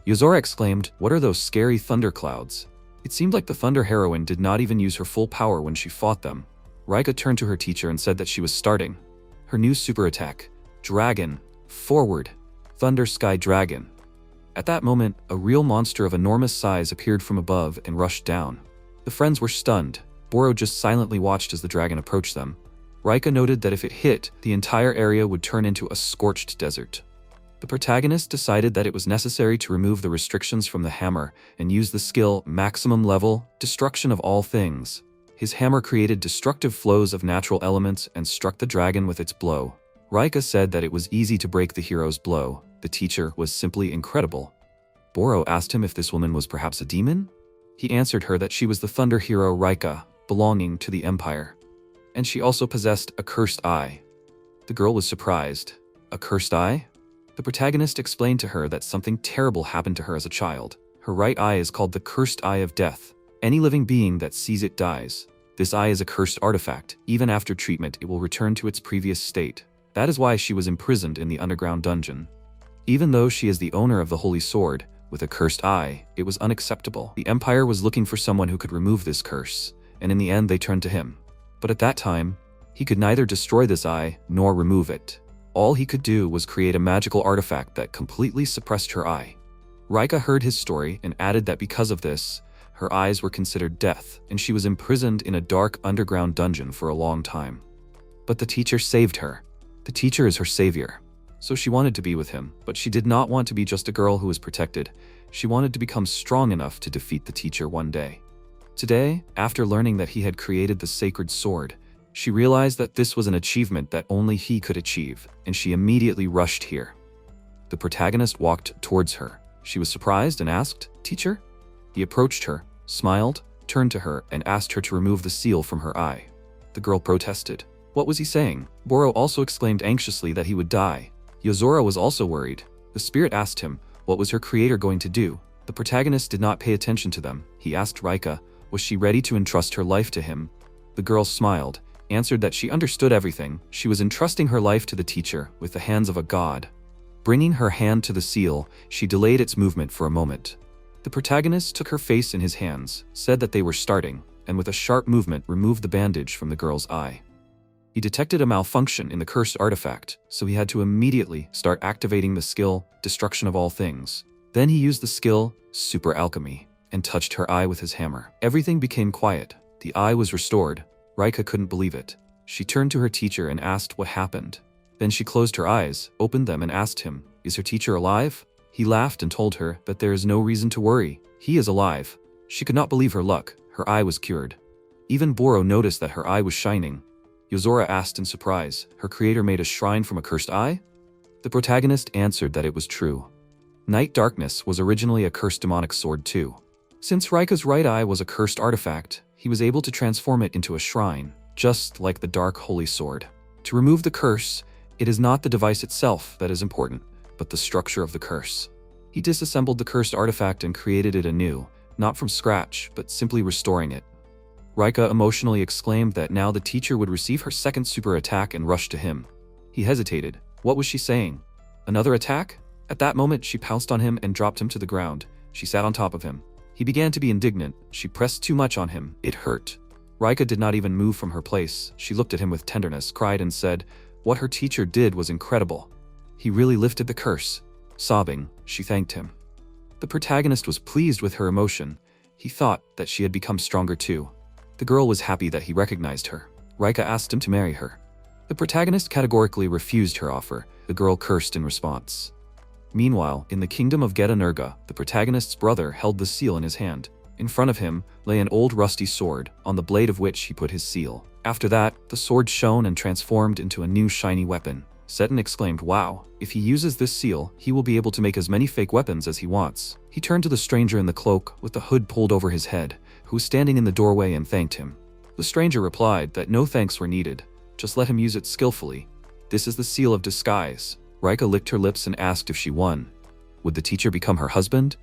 Yozora exclaimed, "What are those scary thunderclouds?" It seemed like the Thunder Heroine did not even use her full power when she fought them. Rika turned to her teacher and said that she was starting her new super attack. Dragon. Forward. Thunder Sky Dragon. At that moment, a real monster of enormous size appeared from above and rushed down. The friends were stunned. Boro just silently watched as the dragon approached them. Rika noted that if it hit, the entire area would turn into a scorched desert. The protagonist decided that it was necessary to remove the restrictions from the hammer and use the skill Maximum Level, Destruction of All Things. His hammer created destructive flows of natural elements and struck the dragon with its blow. Rika said that it was easy to break the hero's blow. The teacher was simply incredible. Boro asked him if this woman was perhaps a demon. He answered her that she was the Thunder Hero Rika, belonging to the Empire. And she also possessed a cursed eye. The girl was surprised. A cursed eye? The protagonist explained to her that something terrible happened to her as a child. Her right eye is called the Cursed Eye of Death. Any living being that sees it dies. This eye is a cursed artifact. Even after treatment, it will return to its previous state. That is why she was imprisoned in the underground dungeon. Even though she is the owner of the Holy Sword, with a cursed eye, it was unacceptable. The Empire was looking for someone who could remove this curse, and in the end they turned to him. But at that time, he could neither destroy this eye nor remove it. All he could do was create a magical artifact that completely suppressed her eye. Rika heard his story and added that because of this, her eyes were considered death, and she was imprisoned in a dark underground dungeon for a long time. But the teacher saved her. The teacher is her savior. So she wanted to be with him, but she did not want to be just a girl who was protected. She wanted to become strong enough to defeat the teacher one day. Today, after learning that he had created the sacred sword, she realized that this was an achievement that only he could achieve, and she immediately rushed here. The protagonist walked towards her. She was surprised and asked, "Teacher?" He approached her, smiled, turned to her, and asked her to remove the seal from her eye. The girl protested. What was he saying? Boro also exclaimed anxiously that he would die. Yozora was also worried. The spirit asked him, what was her creator going to do? The protagonist did not pay attention to them. He asked Rika, was she ready to entrust her life to him? The girl smiled, answered that she understood everything. She was entrusting her life to the teacher with the hands of a god. Bringing her hand to the seal, she delayed its movement for a moment. The protagonist took her face in his hands, said that they were starting, and with a sharp movement removed the bandage from the girl's eye. He detected a malfunction in the cursed artifact, so he had to immediately start activating the skill, Destruction of All Things. Then he used the skill, Super Alchemy, and touched her eye with his hammer. Everything became quiet. The eye was restored. Rika couldn't believe it. She turned to her teacher and asked what happened. Then she closed her eyes, opened them, and asked him, is her teacher alive? He laughed and told her that there is no reason to worry. He is alive. She could not believe her luck. Her eye was cured. Even Boro noticed that her eye was shining. Yozora asked in surprise, her creator made a shrine from a cursed eye? The protagonist answered that it was true. Night Darkness was originally a cursed demonic sword too. Since Rika's right eye was a cursed artifact, he was able to transform it into a shrine, just like the Dark Holy Sword. To remove the curse, it is not the device itself that is important, but the structure of the curse. He disassembled the cursed artifact and created it anew, not from scratch, but simply restoring it. Rika emotionally exclaimed that now the teacher would receive her second super attack and rushed to him. He hesitated. What was she saying? Another attack? At that moment, she pounced on him and dropped him to the ground. She sat on top of him. He began to be indignant. She pressed too much on him. It hurt. Rika did not even move from her place. She looked at him with tenderness, cried and said, what her teacher did was incredible. He really lifted the curse. Sobbing, she thanked him. The protagonist was pleased with her emotion. He thought that she had become stronger too. The girl was happy that he recognized her. Rika asked him to marry her. The protagonist categorically refused her offer. The girl cursed in response. Meanwhile, in the kingdom of Geta-Nurga, the protagonist's brother held the seal in his hand. In front of him lay an old rusty sword, on the blade of which he put his seal. After that, the sword shone and transformed into a new shiny weapon. Seton exclaimed, wow, if he uses this seal, he will be able to make as many fake weapons as he wants. He turned to the stranger in the cloak with the hood pulled over his head, who was standing in the doorway, and thanked him. The stranger replied that no thanks were needed, just let him use it skillfully. This is the seal of disguise. Rika licked her lips and asked if she won. Would the teacher become her husband?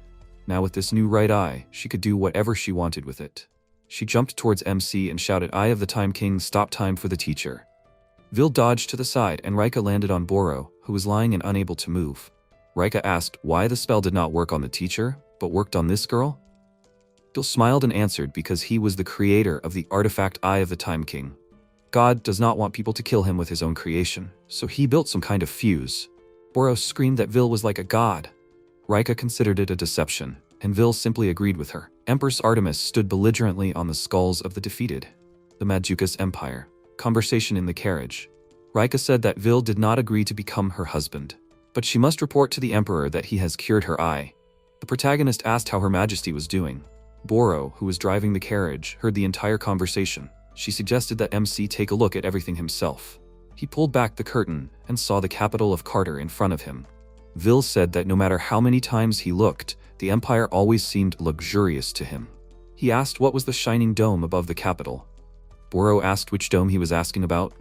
Now with this new right eye, she could do whatever she wanted with it. She jumped towards MC and shouted, Eye of the Time King, stop time for the teacher. Vil dodged to the side and Rika landed on Boro, who was lying and unable to move. Rika asked why the spell did not work on the teacher, but worked on this girl? Vil smiled and answered because he was the creator of the artifact Eye of the Time King. God does not want people to kill him with his own creation, so he built some kind of fuse. Boro screamed that Vil was like a god. Rika considered it a deception, and Vil simply agreed with her. Empress Artemis stood belligerently on the skulls of the defeated. The Majukas Empire. Conversation in the carriage. Rika said that Vil did not agree to become her husband, but she must report to the Emperor that he has cured her eye. The protagonist asked how Her Majesty was doing. Boro, who was driving the carriage, heard the entire conversation. She suggested that MC take a look at everything himself. He pulled back the curtain and saw the capital of Carter in front of him. Vil said that no matter how many times he looked, the empire always seemed luxurious to him. He asked what was the shining dome above the capital. Boro asked which dome he was asking about.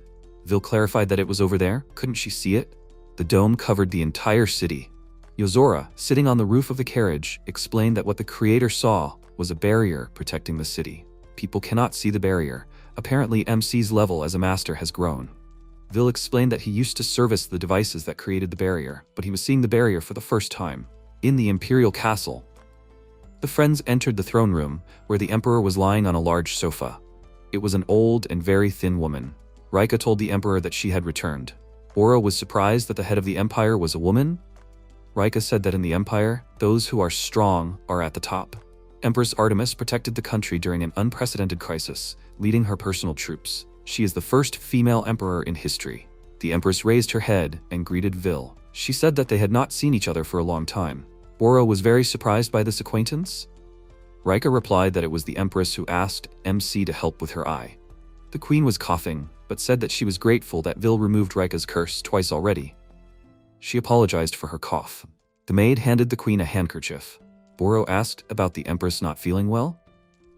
Vil clarified that it was over there. Couldn't she see it? The dome covered the entire city. Yozora, sitting on the roof of the carriage, explained that what the creator saw was a barrier protecting the city. People cannot see the barrier. Apparently, MC's level as a master has grown. Vil explained that he used to service the devices that created the barrier, but he was seeing the barrier for the first time. In the Imperial Castle, the friends entered the throne room, where the Emperor was lying on a large sofa. It was an old and very thin woman. Rika told the Emperor that she had returned. Boro was surprised that the head of the Empire was a woman. Rika said that in the Empire, those who are strong are at the top. Empress Artemis protected the country during an unprecedented crisis, leading her personal troops. She is the first female emperor in history. The Empress raised her head and greeted Vil. She said that they had not seen each other for a long time. Boro was very surprised by this acquaintance. Rika replied that it was the Empress who asked MC to help with her eye. The Queen was coughing, but said that she was grateful that Vil removed Rika's curse twice already. She apologized for her cough. The maid handed the Queen a handkerchief. Boro asked about the Empress not feeling well.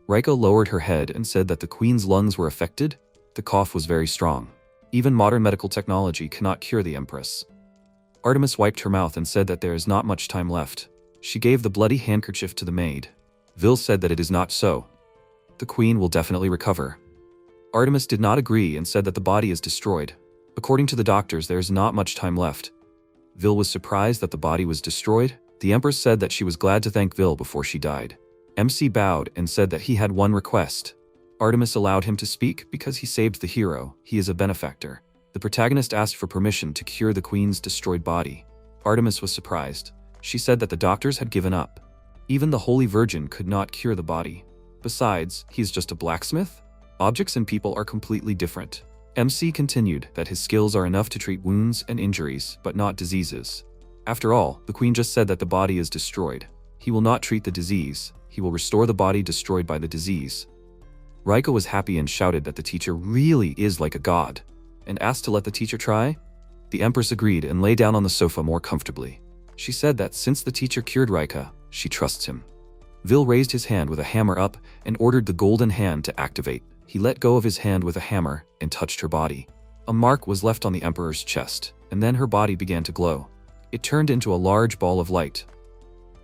Rika lowered her head and said that the Queen's lungs were affected. The cough was very strong. Even modern medical technology cannot cure the Empress. Artemis wiped her mouth and said that there is not much time left. She gave the bloody handkerchief to the maid. Vil said that it is not so. The Queen will definitely recover. Artemis did not agree and said that the body is destroyed. According to the doctors, there is not much time left. Vil was surprised that the body was destroyed. The Empress said that she was glad to thank Vil before she died. MC bowed and said that he had one request. Artemis allowed him to speak because he saved the hero. He is a benefactor. The protagonist asked for permission to cure the Queen's destroyed body. Artemis was surprised. She said that the doctors had given up. Even the Holy Virgin could not cure the body. Besides, he is just a blacksmith. Objects and people are completely different. MC continued that his skills are enough to treat wounds and injuries, but not diseases. After all, the Queen just said that the body is destroyed. He will not treat the disease. He will restore the body destroyed by the disease. Rika was happy and shouted that the teacher really is like a god, and asked to let the teacher try. The Empress agreed and lay down on the sofa more comfortably. She said that since the teacher cured Rika, she trusts him. Vil raised his hand with a hammer up and ordered the golden hand to activate. He let go of his hand with a hammer and touched her body. A mark was left on the Emperor's chest, and then her body began to glow. It turned into a large ball of light.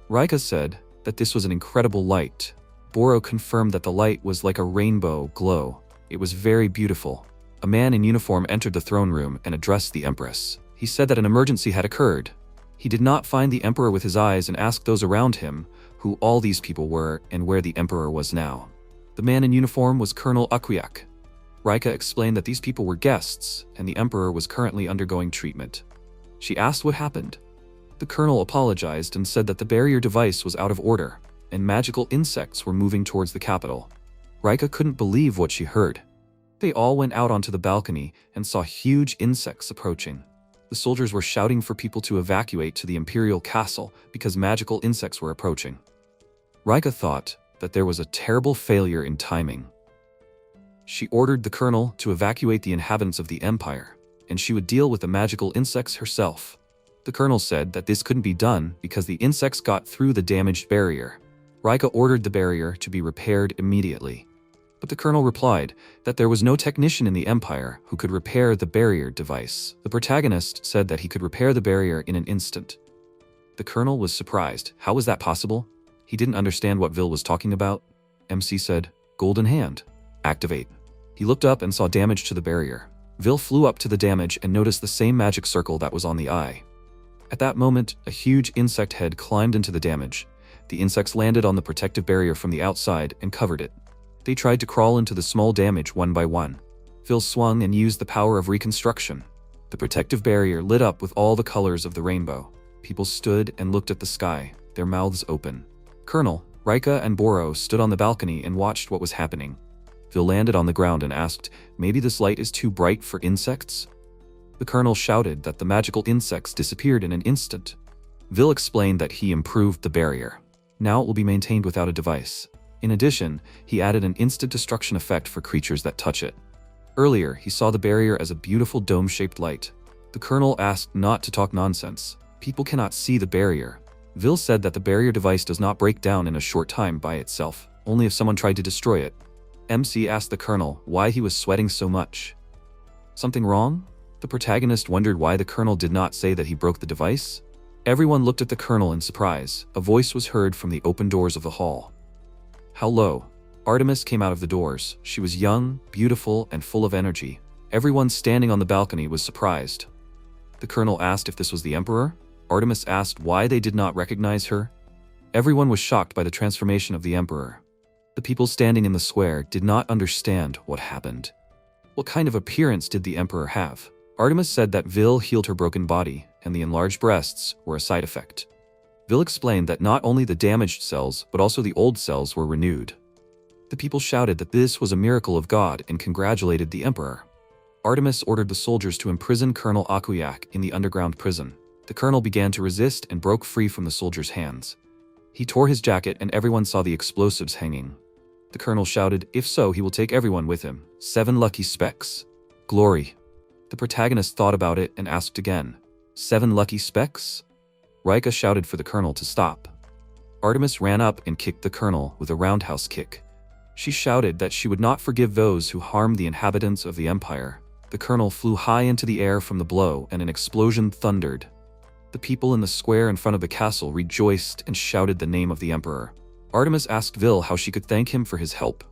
Rika said that this was an incredible light. Boro confirmed that the light was like a rainbow glow. It was very beautiful. A man in uniform entered the throne room and addressed the Empress. He He said that an emergency had occurred. He did not find the Emperor with his eyes and asked those around him who all these people were and where the Emperor was now. The man in uniform was Colonel Akuyak. Rika explained that these people were guests and the Emperor was currently undergoing treatment. She asked what happened. The colonel apologized and said that the barrier device was out of order and magical insects were moving towards the capital. Rika couldn't believe what she heard. They all went out onto the balcony and saw huge insects approaching. The soldiers were shouting for people to evacuate to the imperial castle because magical insects were approaching. Rika thought that there was a terrible failure in timing. She ordered the colonel to evacuate the inhabitants of the empire, and she would deal with the magical insects herself. The colonel said that this couldn't be done because the insects got through the damaged barrier. Rika ordered the barrier to be repaired immediately. But the colonel replied that there was no technician in the empire who could repair the barrier device. The protagonist said that he could repair the barrier in an instant. The colonel was surprised. How was that possible? He didn't understand what Vil was talking about. MC said, "Golden hand. Activate." He looked up and saw damage to the barrier. Vil flew up to the damage and noticed the same magic circle that was on the eye. At that moment, a huge insect head climbed into the damage. The insects landed on the protective barrier from the outside and covered it. They tried to crawl into the small damage one by one. Vil swung and used the power of reconstruction. The protective barrier lit up with all the colors of the rainbow. People stood and looked at the sky, their mouths open. Colonel, Rika, and Boro stood on the balcony and watched what was happening. Vil landed on the ground and asked, "Maybe this light is too bright for insects?" The colonel shouted that the magical insects disappeared in an instant. Vil explained that he improved the barrier. Now it will be maintained without a device. In addition, he added an instant destruction effect for creatures that touch it. Earlier, he saw the barrier as a beautiful dome-shaped light. The colonel asked not to talk nonsense. People cannot see the barrier. Vil said that the barrier device does not break down in a short time by itself, only if someone tried to destroy it. MC asked the colonel why he was sweating so much. Something wrong? The protagonist wondered why the colonel did not say that he broke the device. Everyone looked at the colonel in surprise. A voice was heard from the open doors of the hall. "Hello." Artemis came out of the doors. She was young, beautiful, and full of energy. Everyone standing on the balcony was surprised. The colonel asked if this was the Emperor. Artemis asked why they did not recognize her. Everyone was shocked by the transformation of the Emperor. The people standing in the square did not understand what happened. What kind of appearance did the Emperor have? Artemis said that Vil healed her broken body, and the enlarged breasts were a side effect. Vil explained that not only the damaged cells, but also the old cells were renewed. The people shouted that this was a miracle of God and congratulated the Emperor. Artemis ordered the soldiers to imprison Colonel Akuyak in the underground prison. The colonel began to resist and broke free from the soldiers' hands. He tore his jacket and everyone saw the explosives hanging. The colonel shouted, "If so, he will take everyone with him. 7 lucky specks. Glory." The protagonist thought about it and asked again, 7 lucky specks? Rika shouted for the colonel to stop. Artemis ran up and kicked the colonel with a roundhouse kick. She shouted that she would not forgive those who harmed the inhabitants of the empire. The colonel flew high into the air from the blow and an explosion thundered. The people in the square in front of the castle rejoiced and shouted the name of the Emperor. Artemis asked Vil how she could thank him for his help.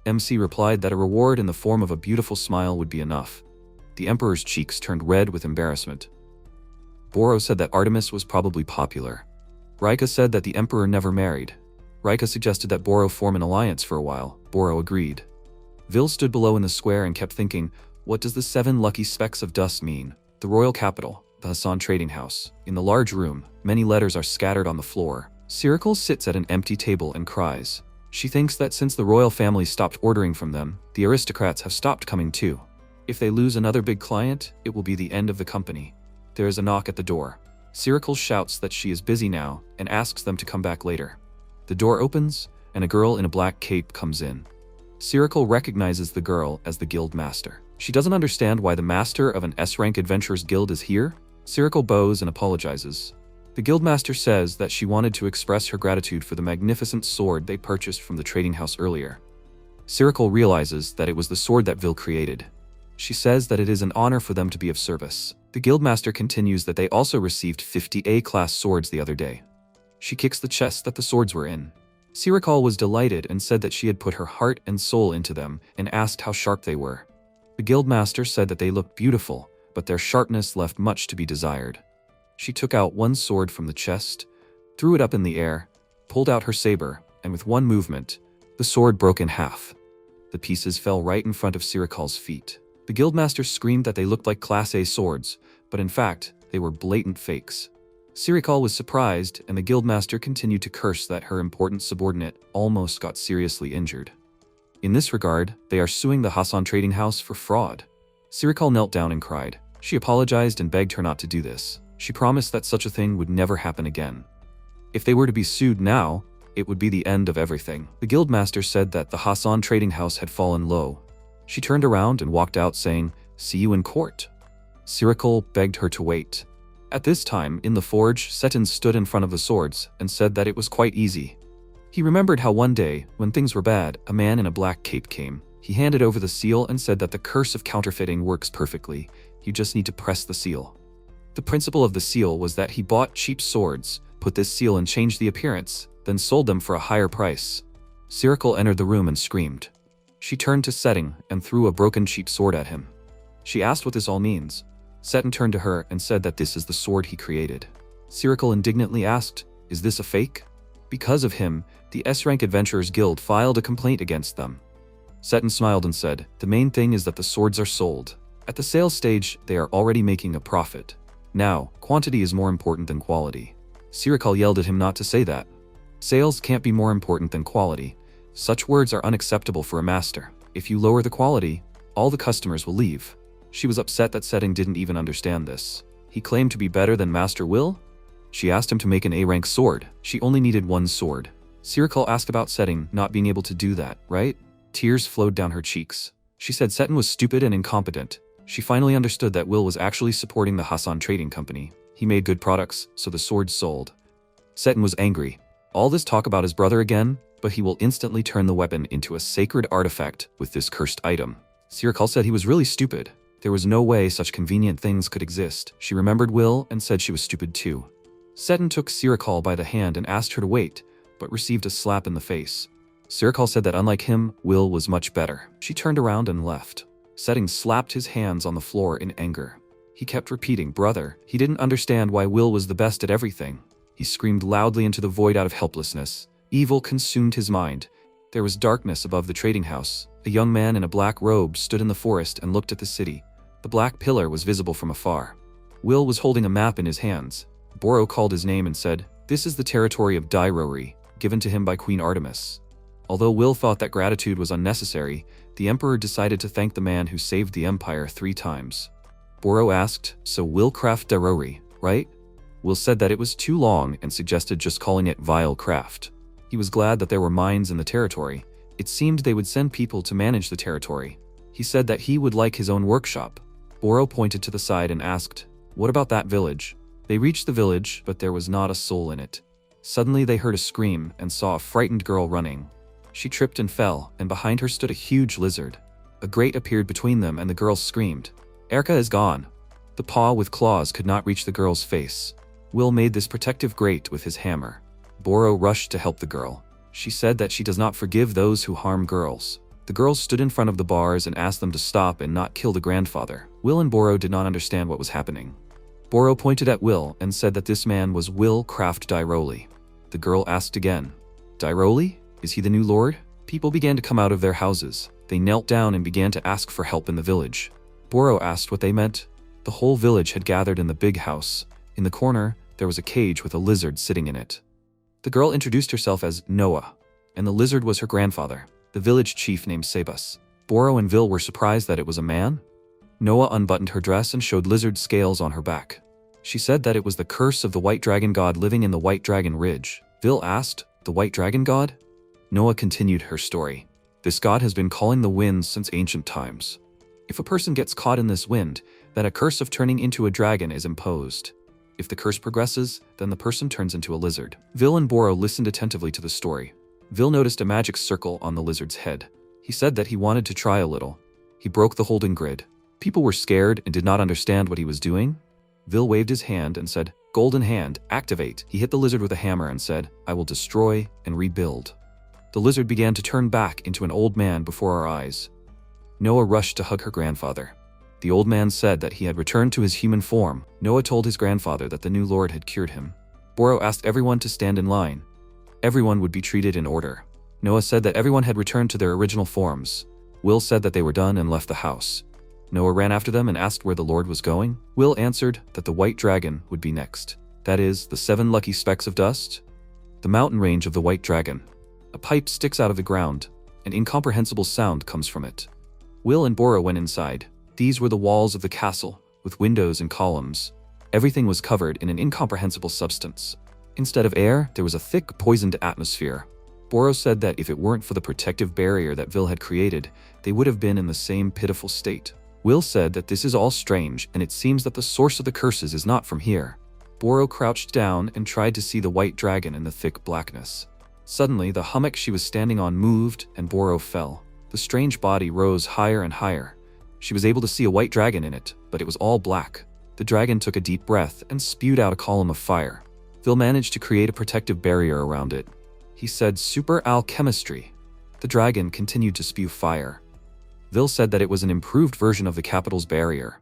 MC replied that a reward in the form of a beautiful smile would be enough. The Emperor's cheeks turned red with embarrassment. Boro said that Artemis was probably popular. Rika said that the Emperor never married. Rika suggested that Boro form an alliance for a while. Boro agreed. Vil stood below in the square and kept thinking, what does the 7 lucky specks of dust mean? The royal capital, the Hassan trading house. In the large room, many letters are scattered on the floor. Cyril sits at an empty table and cries. She thinks that since the royal family stopped ordering from them, the aristocrats have stopped coming too. If they lose another big client, it will be the end of the company. There is a knock at the door. Cyril shouts that she is busy now and asks them to come back later. The door opens, and a girl in a black cape comes in. Cyril recognizes the girl as the guild master. She doesn't understand why the master of an S-rank adventurers guild is here. Cyril bows and apologizes. The guildmaster says that she wanted to express her gratitude for the magnificent sword they purchased from the trading house earlier. Cyril realizes that it was the sword that Vil created. She says that it is an honor for them to be of service. The guildmaster continues that they also received 50 A-class swords the other day. She kicks the chest that the swords were in. Cyril was delighted and said that she had put her heart and soul into them and asked how sharp they were. The guildmaster said that they looked beautiful, but their sharpness left much to be desired. She took out one sword from the chest, threw it up in the air, pulled out her saber, and with one movement, the sword broke in half. The pieces fell right in front of Sirikal's feet. The guildmaster screamed that they looked like Class A swords, but in fact, they were blatant fakes. Sirikal was surprised, and the guildmaster continued to curse that her important subordinate almost got seriously injured. In this regard, they are suing the Hassan trading house for fraud. Sirikal knelt down and cried. She apologized and begged her not to do this. She promised that such a thing would never happen again. If they were to be sued now, it would be the end of everything. The guildmaster said that the Hassan trading house had fallen low. She turned around and walked out saying, "See you in court." Sirikal begged her to wait. At this time, in the forge, Seton stood in front of the swords and said that it was quite easy. He remembered how one day, when things were bad, a man in a black cape came. He handed over the seal and said that the curse of counterfeiting works perfectly. You just need to press the seal. The principle of the seal was that he bought cheap swords, put this seal and changed the appearance, then sold them for a higher price. Sirikal entered the room and screamed. She turned to Seton and threw a broken cheap sword at him. She asked what this all means. Seton turned to her and said that this is the sword he created. Sirikal indignantly asked, "Is this a fake?" Because of him, the S-Rank Adventurers Guild filed a complaint against them. Seton smiled and said, "The main thing is that the swords are sold. At the sales stage, they are already making a profit. Now, quantity is more important than quality." Sirikal yelled at him not to say that. Sales can't be more important than quality. Such words are unacceptable for a master. If you lower the quality, all the customers will leave. She was upset that Seton didn't even understand this. He claimed to be better than Master Will? She asked him to make an A-rank sword. She only needed one sword. Sirikal asked about Seton not being able to do that, right? Tears flowed down her cheeks. She said Seton was stupid and incompetent. She finally understood that Will was actually supporting the Hassan Trading Company. He made good products, so the swords sold. Seton was angry. All this talk about his brother again, but he will instantly turn the weapon into a sacred artifact with this cursed item. Sirikal said he was really stupid. There was no way such convenient things could exist. She remembered Will and said she was stupid too. Seton took Sirikal by the hand and asked her to wait, but received a slap in the face. Sirikal said that unlike him, Will was much better. She turned around and left. Seton slapped his hands on the floor in anger. He kept repeating, "Brother." He didn't understand why Will was the best at everything. He screamed loudly into the void out of helplessness. Evil consumed his mind. There was darkness above the trading house. A young man in a black robe stood in the forest and looked at the city. The black pillar was visible from afar. Will was holding a map in his hands. Boro called his name and said, "This is the territory of Dairori, given to him by Queen Artemis." Although Will thought that gratitude was unnecessary, the emperor decided to thank the man who saved the empire 3 times. Boro asked, "So Will craft Dairori, right?" Will said that it was too long and suggested just calling it Vile Craft. He was glad that there were mines in the territory. It seemed they would send people to manage the territory. He said that he would like his own workshop. Boro pointed to the side and asked, "What about that village?" They reached the village, but there was not a soul in it. Suddenly they heard a scream and saw a frightened girl running. She tripped and fell, and behind her stood a huge lizard. A grate appeared between them and the girl screamed, "Erka is gone." The paw with claws could not reach the girl's face. Will made this protective grate with his hammer. Boro rushed to help the girl. She said that she does not forgive those who harm girls. The girls stood in front of the bars and asked them to stop and not kill the grandfather. Will and Boro did not understand what was happening. Boro pointed at Will and said that this man was Will Craft Dairoli. The girl asked again, "Dairoli? Is he the new lord?" People began to come out of their houses. They knelt down and began to ask for help in the village. Boro asked what they meant. The whole village had gathered in the big house. In the corner, there was a cage with a lizard sitting in it. The girl introduced herself as Noah, and the lizard was her grandfather, the village chief named Sebas. Boro and Vil were surprised that it was a man. Noah unbuttoned her dress and showed lizard scales on her back. She said that it was the curse of the White Dragon God living in the White Dragon Ridge. Vil asked, "The White Dragon God?" Noah continued her story. "This god has been calling the winds since ancient times. If a person gets caught in this wind, then a curse of turning into a dragon is imposed. If the curse progresses, then the person turns into a lizard." Vil and Boro listened attentively to the story. Vil noticed a magic circle on the lizard's head. He said that he wanted to try a little. He broke the holding grid. People were scared and did not understand what he was doing. Vil waved his hand and said, "Golden hand, activate." He hit the lizard with a hammer and said, "I will destroy and rebuild." The lizard began to turn back into an old man before our eyes. Noah rushed to hug her grandfather. The old man said that he had returned to his human form. Noah told his grandfather that the new lord had cured him. Boro asked everyone to stand in line. Everyone would be treated in order. Noah said that everyone had returned to their original forms. Will said that they were done and left the house. Noah ran after them and asked where the Lord was going. Will answered that the white dragon would be next. That is, the 7 lucky specks of dust. The mountain range of the white dragon. A pipe sticks out of the ground. An incomprehensible sound comes from it. Will and Boro went inside. These were the walls of the castle, with windows and columns. Everything was covered in an incomprehensible substance. Instead of air, there was a thick, poisoned atmosphere. Boro said that if it weren't for the protective barrier that Vil had created, they would have been in the same pitiful state. Will said that this is all strange, and it seems that the source of the curses is not from here. Boro crouched down and tried to see the white dragon in the thick blackness. Suddenly, the hummock she was standing on moved, and Boro fell. The strange body rose higher and higher. She was able to see a white dragon in it, but it was all black. The dragon took a deep breath and spewed out a column of fire. Vil managed to create a protective barrier around it. He said super alchemistry. The dragon continued to spew fire. Vil said that it was an improved version of the capital's barrier.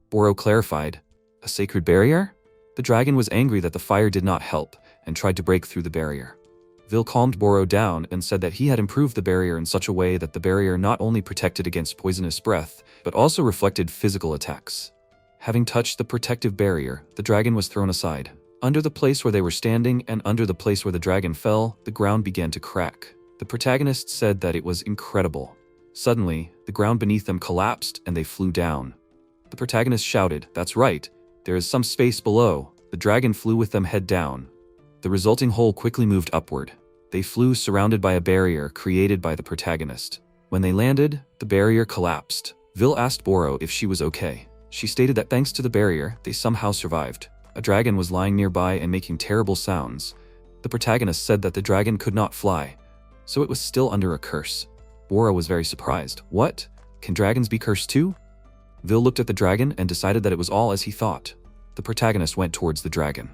Boro clarified, a sacred barrier? The dragon was angry that the fire did not help and tried to break through the barrier. Vil calmed Boro down and said that he had improved the barrier in such a way that the barrier not only protected against poisonous breath, but also reflected physical attacks. Having touched the protective barrier, the dragon was thrown aside. Under the place where they were standing and under the place where the dragon fell, the ground began to crack. The protagonist said that it was incredible. Suddenly, the ground beneath them collapsed and they flew down. The protagonist shouted, "That's right, there is some space below." The dragon flew with them head down. The resulting hole quickly moved upward. They flew surrounded by a barrier created by the protagonist. When they landed, the barrier collapsed. Vil asked Boro if she was okay. She stated that thanks to the barrier, they somehow survived. A dragon was lying nearby and making terrible sounds. The protagonist said that the dragon could not fly, so it was still under a curse. Boro was very surprised. What? Can dragons be cursed too? Vil looked at the dragon and decided that it was all as he thought. The protagonist went towards the dragon.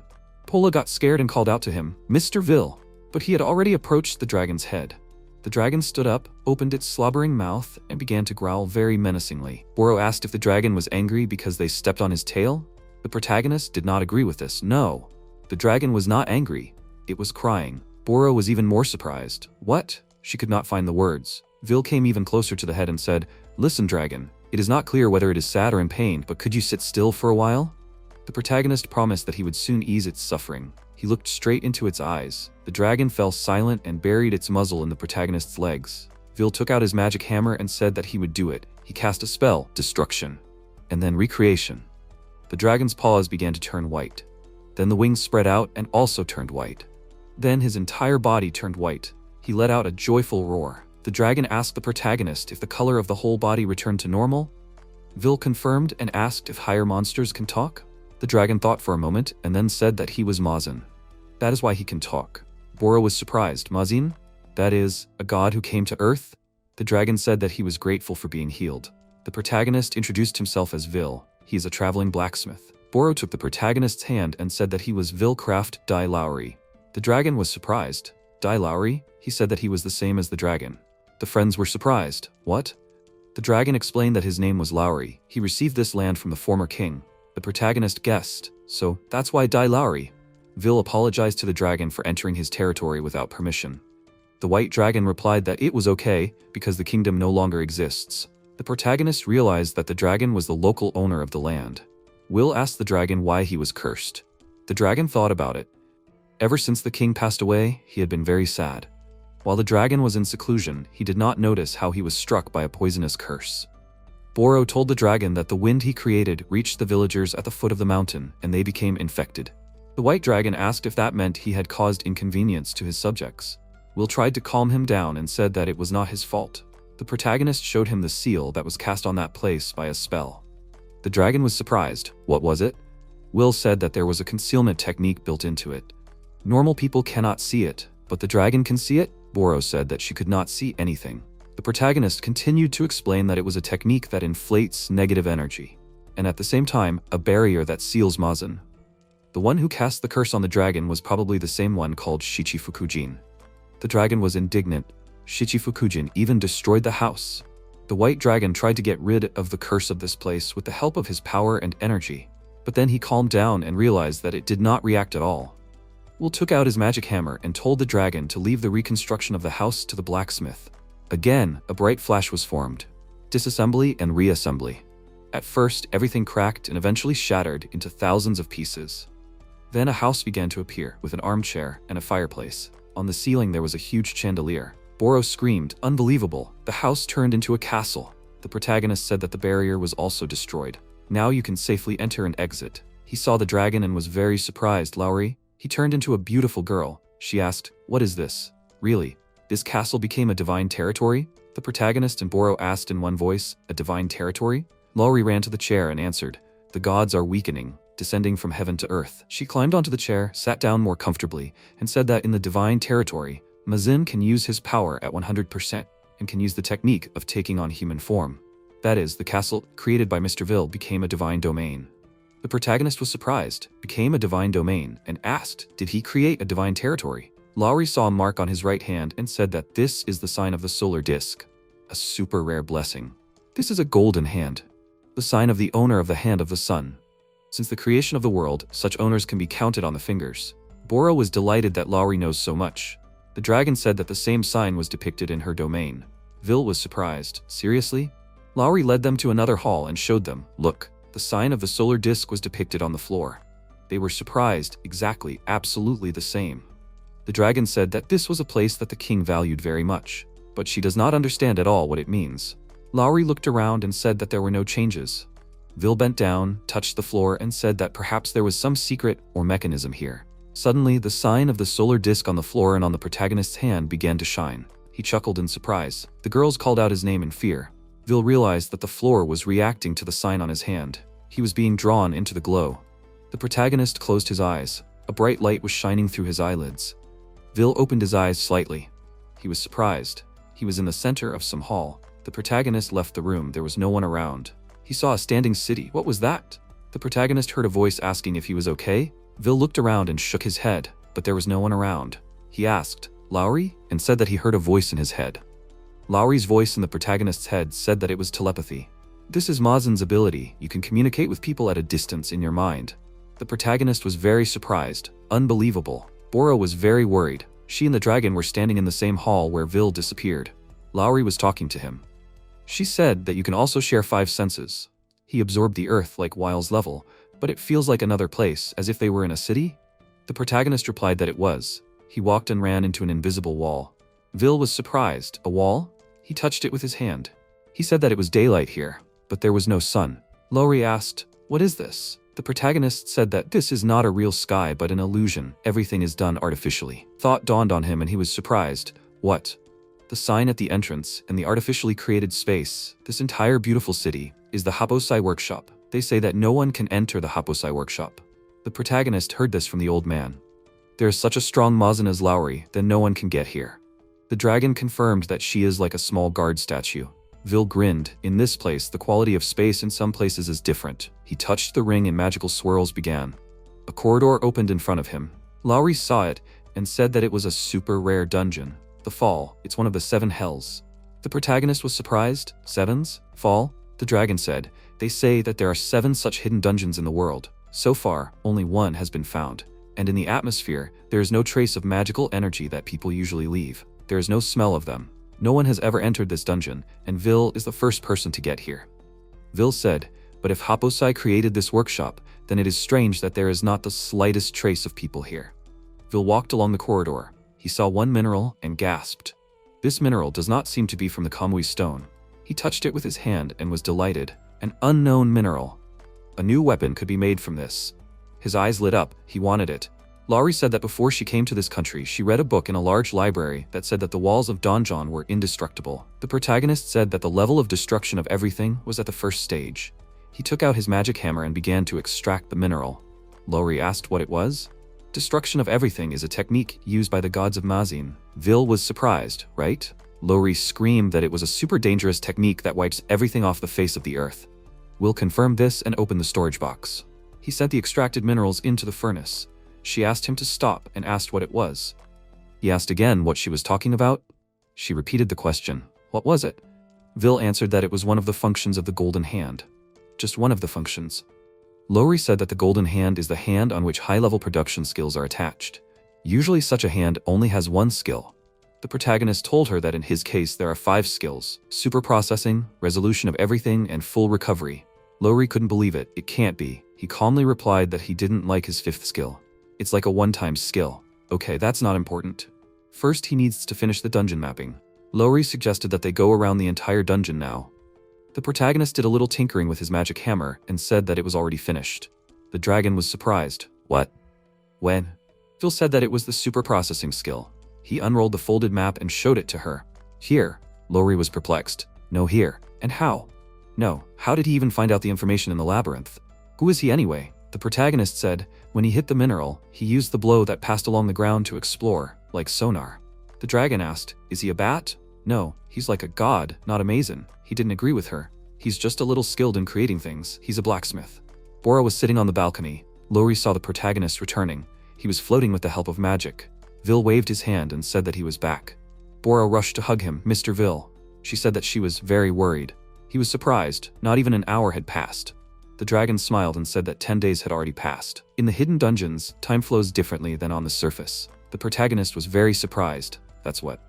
Pola got scared and called out to him, "Mr. Vil," but he had already approached the dragon's head. The dragon stood up, opened its slobbering mouth, and began to growl very menacingly. Boro asked if the dragon was angry because they stepped on his tail. The protagonist did not agree with this. No, the dragon was not angry. It was crying. Boro was even more surprised. What? She could not find the words. Vil came even closer to the head and said, "Listen, dragon, it is not clear whether it is sad or in pain, but could you sit still for a while?" The protagonist promised that he would soon ease its suffering. He looked straight into its eyes. The dragon fell silent and buried its muzzle in the protagonist's legs. Vil took out his magic hammer and said that he would do it. He cast a spell, destruction, and then recreation. The dragon's paws began to turn white. Then the wings spread out and also turned white. Then his entire body turned white. He let out a joyful roar. The dragon asked the protagonist if the color of the whole body returned to normal. Vil confirmed and asked if higher monsters can talk. The dragon thought for a moment and then said that he was Mazin. That is why he can talk. Boro was surprised. Mazin? That is, a god who came to Earth? The dragon said that he was grateful for being healed. The protagonist introduced himself as Vil. He is a traveling blacksmith. Boro took the protagonist's hand and said that he was Vil Craft Die Lowry. The dragon was surprised. Die Lowry? He said that he was the same as the dragon. The friends were surprised. What? The dragon explained that his name was Lowry. He received this land from the former king. The protagonist guessed, so that's why Die Lowry. Vil apologized to the dragon for entering his territory without permission. The white dragon replied that it was okay because the kingdom no longer exists. The protagonist realized that the dragon was the local owner of the land. Will asked the dragon why he was cursed. The dragon thought about it. Ever since the king passed away, he had been very sad. While the dragon was in seclusion, he did not notice how he was struck by a poisonous curse. Boro told the dragon that the wind he created reached the villagers at the foot of the mountain, and they became infected. The white dragon asked if that meant he had caused inconvenience to his subjects. Will tried to calm him down and said that it was not his fault. The protagonist showed him the seal that was cast on that place by a spell. The dragon was surprised. What was it? Will said that there was a concealment technique built into it. Normal people cannot see it, but the dragon can see it. Boro said that she could not see anything. The protagonist continued to explain that it was a technique that inflates negative energy, and at the same time, a barrier that seals Mazin. The one who cast the curse on the dragon was probably the same one called Shichifukujin. The dragon was indignant. Shichifukujin even destroyed the house. The white dragon tried to get rid of the curse of this place with the help of his power and energy, but then he calmed down and realized that it did not react at all. Will took out his magic hammer and told the dragon to leave the reconstruction of the house to the blacksmith. Again, a bright flash was formed. Disassembly and reassembly. At first, everything cracked and eventually shattered into thousands of pieces. Then a house began to appear with an armchair and a fireplace. On the ceiling there was a huge chandelier. Boro screamed, "Unbelievable!" The house turned into a castle. The protagonist said that the barrier was also destroyed. Now you can safely enter and exit. He saw the dragon and was very surprised. Lowry? He turned into a beautiful girl. She asked, "What is this? Really? This castle became a divine territory?" The protagonist and Boro asked in one voice, "A divine territory?" Lowry ran to the chair and answered, "The gods are weakening, descending from heaven to earth." She climbed onto the chair, sat down more comfortably, and said that in the divine territory, Mazin can use his power at 100% and can use the technique of taking on human form. That is, the castle created by Mr. Vil became a divine domain. The protagonist was surprised, became a divine domain, and asked, did he create a divine territory? Lowry saw a mark on his right hand and said that this is the sign of the solar disk, a super rare blessing. This is a golden hand, the sign of the owner of the hand of the sun. Since the creation of the world, such owners can be counted on the fingers. Boro was delighted that Lowry knows so much. The dragon said that the same sign was depicted in her domain. Vil was surprised. Seriously? Lowry led them to another hall and showed them, look, the sign of the solar disk was depicted on the floor. They were surprised, exactly, absolutely the same. The dragon said that this was a place that the king valued very much, but she does not understand at all what it means. Lowry looked around and said that there were no changes. Vil bent down, touched the floor, and said that perhaps there was some secret or mechanism here. Suddenly, the sign of the solar disk on the floor and on the protagonist's hand began to shine. He chuckled in surprise. The girls called out his name in fear. Vil realized that the floor was reacting to the sign on his hand. He was being drawn into the glow. The protagonist closed his eyes. A bright light was shining through his eyelids. Vil opened his eyes slightly. He was surprised. He was in the center of some hall. The protagonist left the room. There was no one around. He saw a standing city. What was that? The protagonist heard a voice asking if he was okay. Vil looked around and shook his head, but there was no one around. He asked, Lowry? And said that he heard a voice in his head. Lowry's voice in the protagonist's head said that it was telepathy. This is Mazin's ability. You can communicate with people at a distance in your mind. The protagonist was very surprised. Unbelievable. Boro was very worried. She and the dragon were standing in the same hall where Vil disappeared. Lowry was talking to him. She said that you can also share 5 senses. He absorbed the earth like Wile's level, but it feels like another place, as if they were in a city? The protagonist replied that it was. He walked and ran into an invisible wall. Vil was surprised. A wall? He touched it with his hand. He said that it was daylight here, but there was no sun. Lowry asked, what is this? The protagonist said that this is not a real sky but an illusion. Everything is done artificially. Thought dawned on him and he was surprised. What? The sign at the entrance and the artificially created space, this entire beautiful city, is the Haposai workshop. They say that no one can enter the Haposai workshop. The protagonist heard this from the old man. There is such a strong Mazin as Lowry, then no one can get here. The dragon confirmed that she is like a small guard statue. Vil grinned. In this place, the quality of space in some places is different. He touched the ring and magical swirls began. A corridor opened in front of him. Lowry saw it and said that it was a super rare dungeon. The Fall, it's one of the 7 hells. The protagonist was surprised. 7s? Fall? The dragon said, they say that there are 7 such hidden dungeons in the world. So far, only 1 has been found. And in the atmosphere, there is no trace of magical energy that people usually leave. There is no smell of them. No one has ever entered this dungeon, and Vil is the first person to get here. Vil said, but if Haposai created this workshop, then it is strange that there is not the slightest trace of people here. Vil walked along the corridor. He saw 1 mineral and gasped. This mineral does not seem to be from the Kamui stone. He touched it with his hand and was delighted. An unknown mineral. A new weapon could be made from this. His eyes lit up. He wanted it. Lowry said that before she came to this country, she read a book in a large library that said that the walls of Donjon were indestructible. The protagonist said that the level of destruction of everything was at the first stage. He took out his magic hammer and began to extract the mineral. Lowry asked what it was. Destruction of everything is a technique used by the gods of Mazin. Vil was surprised, right? Lowry screamed that it was a super dangerous technique that wipes everything off the face of the earth. Will confirmed this and opened the storage box. He sent the extracted minerals into the furnace. She asked him to stop and asked what it was. He asked again what she was talking about. She repeated the question. What was it? Vil answered that it was one of the functions of the Golden Hand. Just one of the functions. Lowry said that the Golden Hand is the hand on which high-level production skills are attached. Usually such a hand only has one skill. The protagonist told her that in his case there are 5 skills: super processing, resolution of everything, and full recovery. Lowry couldn't believe it. It can't be. He calmly replied that he didn't like his 5th skill. It's like a one-time skill. Okay, that's not important. First he needs to finish the dungeon mapping. Lowry suggested that they go around the entire dungeon now. The protagonist did a little tinkering with his magic hammer and said that it was already finished. The dragon was surprised. What? When? Phil said that it was the super processing skill. He unrolled the folded map and showed it to her. Here. Lowry was perplexed. No, here. And how? No, how did he even find out the information in the labyrinth? Who is he anyway? The protagonist said, when he hit the mineral, he used the blow that passed along the ground to explore, like sonar. The dragon asked, is he a bat? No, he's like a god, not a mason. He didn't agree with her. He's just a little skilled in creating things. He's a blacksmith. Bora was sitting on the balcony. Lowry saw the protagonist returning. He was floating with the help of magic. Vil waved his hand and said that he was back. Bora rushed to hug him. Mr. Vil. She said that she was very worried. He was surprised. Not even an hour had passed. The dragon smiled and said that 10 days had already passed. In the hidden dungeons, time flows differently than on the surface. The protagonist was very surprised. That's what.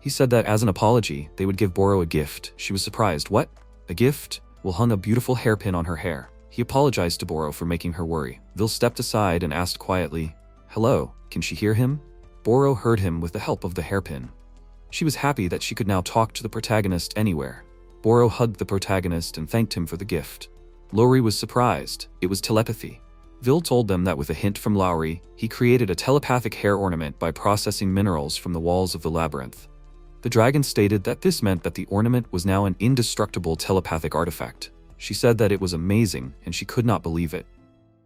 He said that as an apology, they would give Boro a gift. She was surprised. What? A gift? Will hung a beautiful hairpin on her hair. He apologized to Boro for making her worry. Vil stepped aside and asked quietly, hello, can she hear him? Boro heard him with the help of the hairpin. She was happy that she could now talk to the protagonist anywhere. Boro hugged the protagonist and thanked him for the gift. Lowry was surprised. It was telepathy. Vil told them that with a hint from Lowry, he created a telepathic hair ornament by processing minerals from the walls of the labyrinth. The dragon stated that this meant that the ornament was now an indestructible telepathic artifact. She said that it was amazing, and she could not believe it.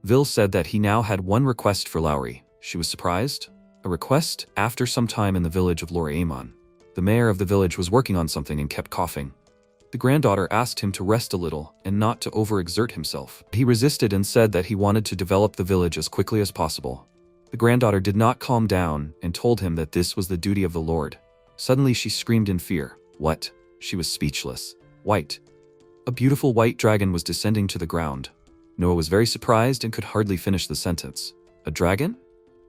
Vil said that he now had one request for Lowry. She was surprised. A request? After some time in the village of Loraemon. The mayor of the village was working on something and kept coughing. The granddaughter asked him to rest a little and not to overexert himself. He resisted and said that he wanted to develop the village as quickly as possible. The granddaughter did not calm down and told him that this was the duty of the Lord. Suddenly she screamed in fear. What? She was speechless. White. A beautiful white dragon was descending to the ground. Noah was very surprised and could hardly finish the sentence. A dragon?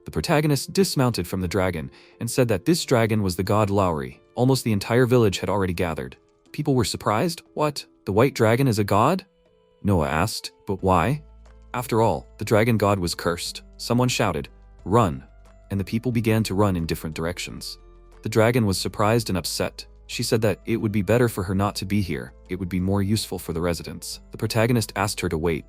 The protagonist dismounted from the dragon and said that this dragon was the god Lowry. Almost the entire village had already gathered. People were surprised. What? The white dragon is a god? Noah asked. But why? After all, the dragon god was cursed. Someone shouted, run, and the people began to run in different directions. The dragon was surprised and upset. She said that it would be better for her not to be here. It would be more useful for the residents. The protagonist asked her to wait.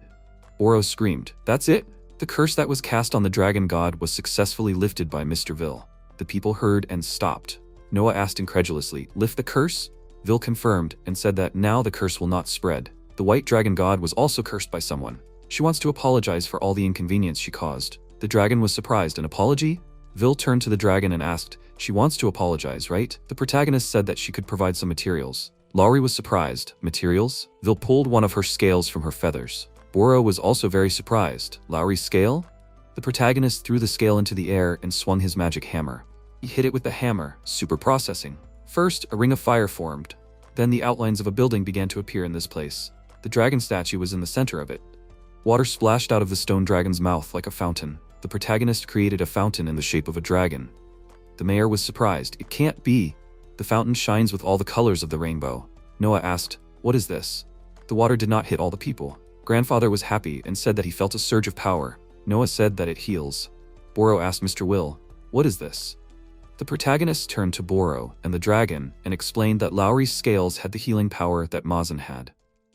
Boro screamed, that's it? The curse that was cast on the dragon god was successfully lifted by Mr. Vil. The people heard and stopped. Noah asked incredulously, lift the curse? Vil confirmed and said that now the curse will not spread. The white dragon god was also cursed by someone. She wants to apologize for all the inconvenience she caused. The dragon was surprised. An apology? Vil turned to the dragon and asked, she wants to apologize, right? The protagonist said that she could provide some materials. Lowry was surprised. Materials? Vil pulled one of her scales from her feathers. Boro was also very surprised. Lowry's scale? The protagonist threw the scale into the air and swung his magic hammer. He hit it with the hammer, super processing. First, a ring of fire formed. Then the outlines of a building began to appear in this place. The dragon statue was in the center of it. Water splashed out of the stone dragon's mouth like a fountain. The protagonist created a fountain in the shape of a dragon. The mayor was surprised. It can't be. The fountain shines with all the colors of the rainbow. Noah asked, what is this? The water did not hit all the people. Grandfather was happy and said that he felt a surge of power. Noah said that it heals. Boro asked Mr. Will, what is this? The protagonist turned to Boro and the dragon and explained that Lowry's scales had the healing power that Mazin had.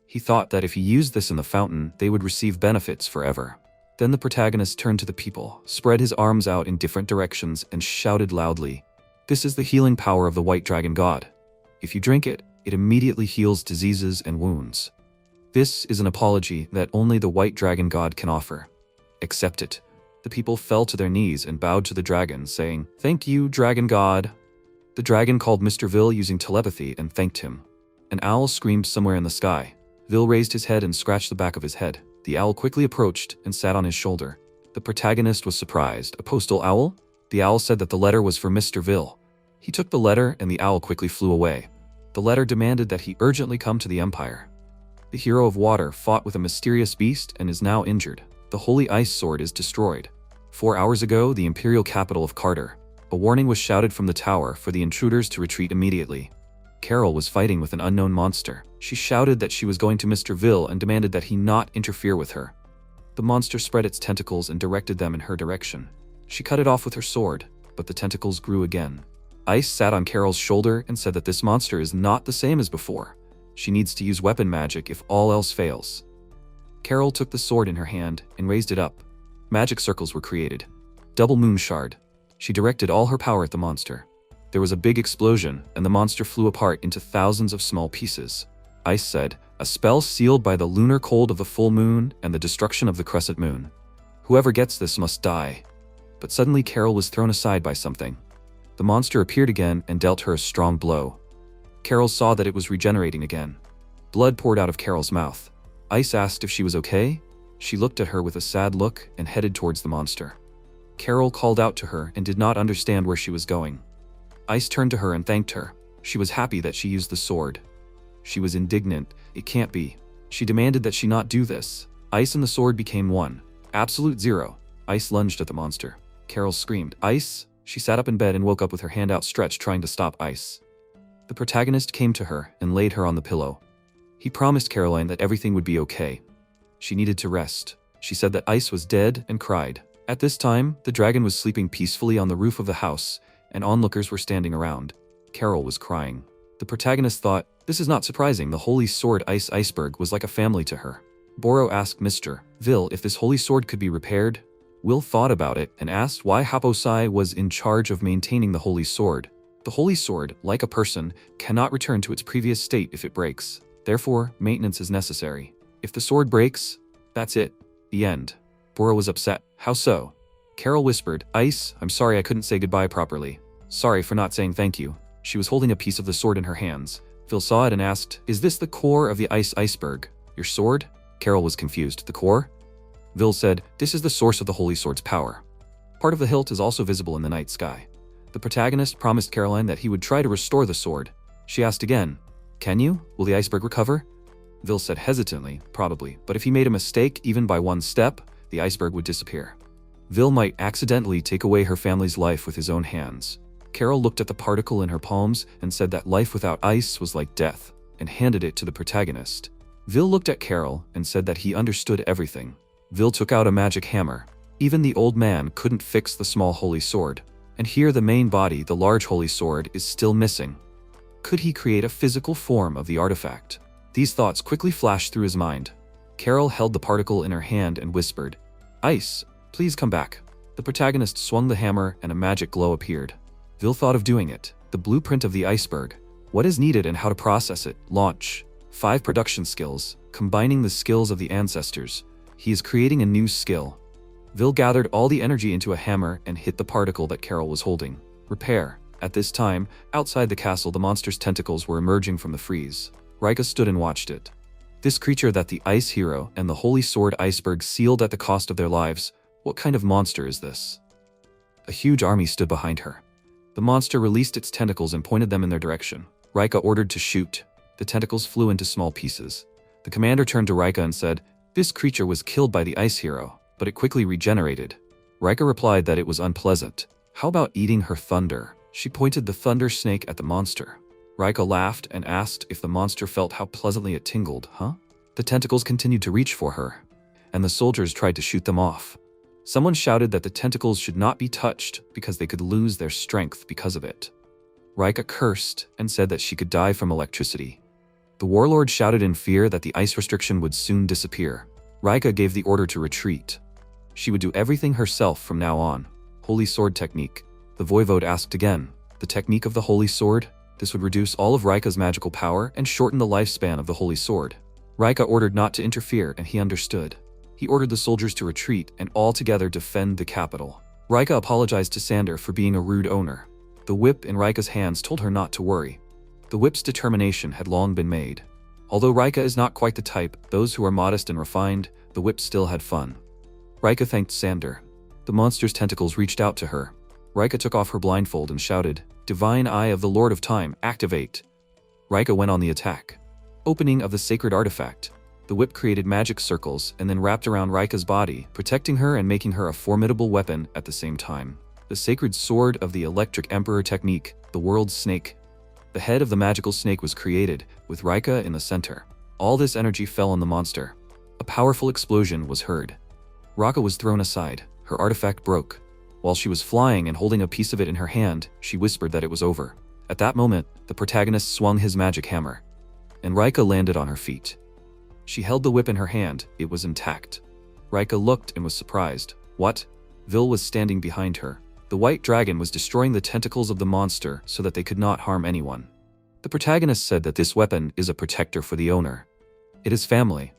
He thought that if he used this in the fountain, they would receive benefits forever. Then the protagonist turned to the people, spread his arms out in different directions, and shouted loudly, this is the healing power of the white dragon god. If you drink it, it immediately heals diseases and wounds. This is an apology that only the white dragon god can offer. Accept it. The people fell to their knees and bowed to the dragon, saying, thank you, dragon god. The dragon called Mr. Vil using telepathy and thanked him. An owl screamed somewhere in the sky. Vil raised his head and scratched the back of his head. The owl quickly approached and sat on his shoulder. The protagonist was surprised. A postal owl? The owl said that the letter was for Mr. Vil. He took the letter and the owl quickly flew away. The letter demanded that he urgently come to the Empire. The hero of water fought with a mysterious beast and is now injured. The holy ice sword is destroyed. 4 hours ago, the imperial capital of Carter. A warning was shouted from the tower for the intruders to retreat immediately. Carol was fighting with an unknown monster. She shouted that she was going to Mr. Ville and demanded that he not interfere with her. The monster spread its tentacles and directed them in her direction. She cut it off with her sword, but the tentacles grew again. Ice sat on Carol's shoulder and said that this monster is not the same as before. She needs to use weapon magic if all else fails. Carol took the sword in her hand and raised it up. Magic circles were created. Double moon shard. She directed all her power at the monster. There was a big explosion, and the monster flew apart into thousands of small pieces. Ice said, "A spell sealed by the lunar cold of the full moon and the destruction of the crescent moon. Whoever gets this must die." But suddenly Carol was thrown aside by something. The monster appeared again and dealt her a strong blow. Carol saw that it was regenerating again. Blood poured out of Carol's mouth. Ice asked if she was okay. She looked at her with a sad look and headed towards the monster. Carol called out to her and did not understand where she was going. Ice turned to her and thanked her. She was happy that she used the sword. She was indignant. It can't be. She demanded that she not do this. Ice and the sword became one. Absolute zero. Ice lunged at the monster. Carol screamed, "Ice!" She sat up in bed and woke up with her hand outstretched trying to stop Ice. The protagonist came to her and laid her on the pillow. He promised Caroline that everything would be okay. She needed to rest. She said that Ice was dead and cried. At this time, the dragon was sleeping peacefully on the roof of the house, and onlookers were standing around. Carol was crying. The protagonist thought, this is not surprising, the holy sword Ice Iceberg was like a family to her. Boro asked Mr. Ville if this holy sword could be repaired. Will thought about it and asked why Haposai was in charge of maintaining the holy sword. The holy sword, like a person, cannot return to its previous state if it breaks. Therefore, maintenance is necessary. If the sword breaks, that's it. The end. Boro was upset. How so? Carol whispered, "Ice, I'm sorry I couldn't say goodbye properly. Sorry for not saying thank you." She was holding a piece of the sword in her hands. Phil saw it and asked, "Is this the core of the Ice Iceberg? Your sword?" Carol was confused. "The core?" Vil said, "This is the source of the holy sword's power. Part of the hilt is also visible in the night sky." The protagonist promised Caroline that he would try to restore the sword. She asked again, "Can you? Will the iceberg recover?" Vil said hesitantly, "Probably, but if he made a mistake even by one step, the iceberg would disappear." Vil might accidentally take away her family's life with his own hands. Carol looked at the particle in her palms and said that life without ice was like death, and handed it to the protagonist. Vil looked at Carol and said that he understood everything. Vil took out a magic hammer. Even the old man couldn't fix the small holy sword. And here the main body, the large holy sword, is still missing. Could he create a physical form of the artifact? These thoughts quickly flashed through his mind. Carol held the particle in her hand and whispered, "Ice, please come back." The protagonist swung the hammer and a magic glow appeared. Vil thought of doing it. The blueprint of the iceberg. What is needed and how to process it. Launch. 5 production skills, combining the skills of the ancestors. He is creating a new skill. Vil gathered all the energy into a hammer and hit the particle that Carol was holding. Repair. At this time, outside the castle, the monster's tentacles were emerging from the freeze. Rika stood and watched it. This creature that the ice hero and the holy sword iceberg sealed at the cost of their lives, what kind of monster is this? A huge army stood behind her. The monster released its tentacles and pointed them in their direction. Rika ordered to shoot. The tentacles flew into small pieces. The commander turned to Rika and said, "This creature was killed by the ice hero, but it quickly regenerated." Rika replied that it was unpleasant. "How about eating her thunder?" She pointed the thunder snake at the monster. Rika laughed and asked if the monster felt how pleasantly it tingled, huh? The tentacles continued to reach for her, and the soldiers tried to shoot them off. Someone shouted that the tentacles should not be touched because they could lose their strength because of it. Rika cursed and said that she could die from electricity. The warlord shouted in fear that the ice restriction would soon disappear. Rika gave the order to retreat. She would do everything herself from now on. Holy sword technique. The voivode asked again. The technique of the holy sword? This would reduce all of Rika's magical power and shorten the lifespan of the holy sword. Rika ordered not to interfere, and he understood. He ordered the soldiers to retreat and all together defend the capital. Rika apologized to Sander for being a rude owner. The whip in Rika's hands told her not to worry. The whip's determination had long been made. Although Rika is not quite the type, those who are modest and refined, the whip still had fun. Rika thanked Sander. The monster's tentacles reached out to her. Rika took off her blindfold and shouted, "Divine Eye of the Lord of Time, activate!" Rika went on the attack. Opening of the sacred artifact. The whip created magic circles and then wrapped around Rika's body, protecting her and making her a formidable weapon at the same time. The sacred sword of the Electric Emperor technique, the world's snake. The head of the magical snake was created, with Rika in the center. All this energy fell on the monster. A powerful explosion was heard. Rika was thrown aside. Her artifact broke. While she was flying and holding a piece of it in her hand, she whispered that it was over. At that moment, the protagonist swung his magic hammer, and Rika landed on her feet. She held the whip in her hand. It was intact. Rika looked and was surprised. What? Vil was standing behind her. The white dragon was destroying the tentacles of the monster so that they could not harm anyone. The protagonist said that this weapon is a protector for the owner. It is family.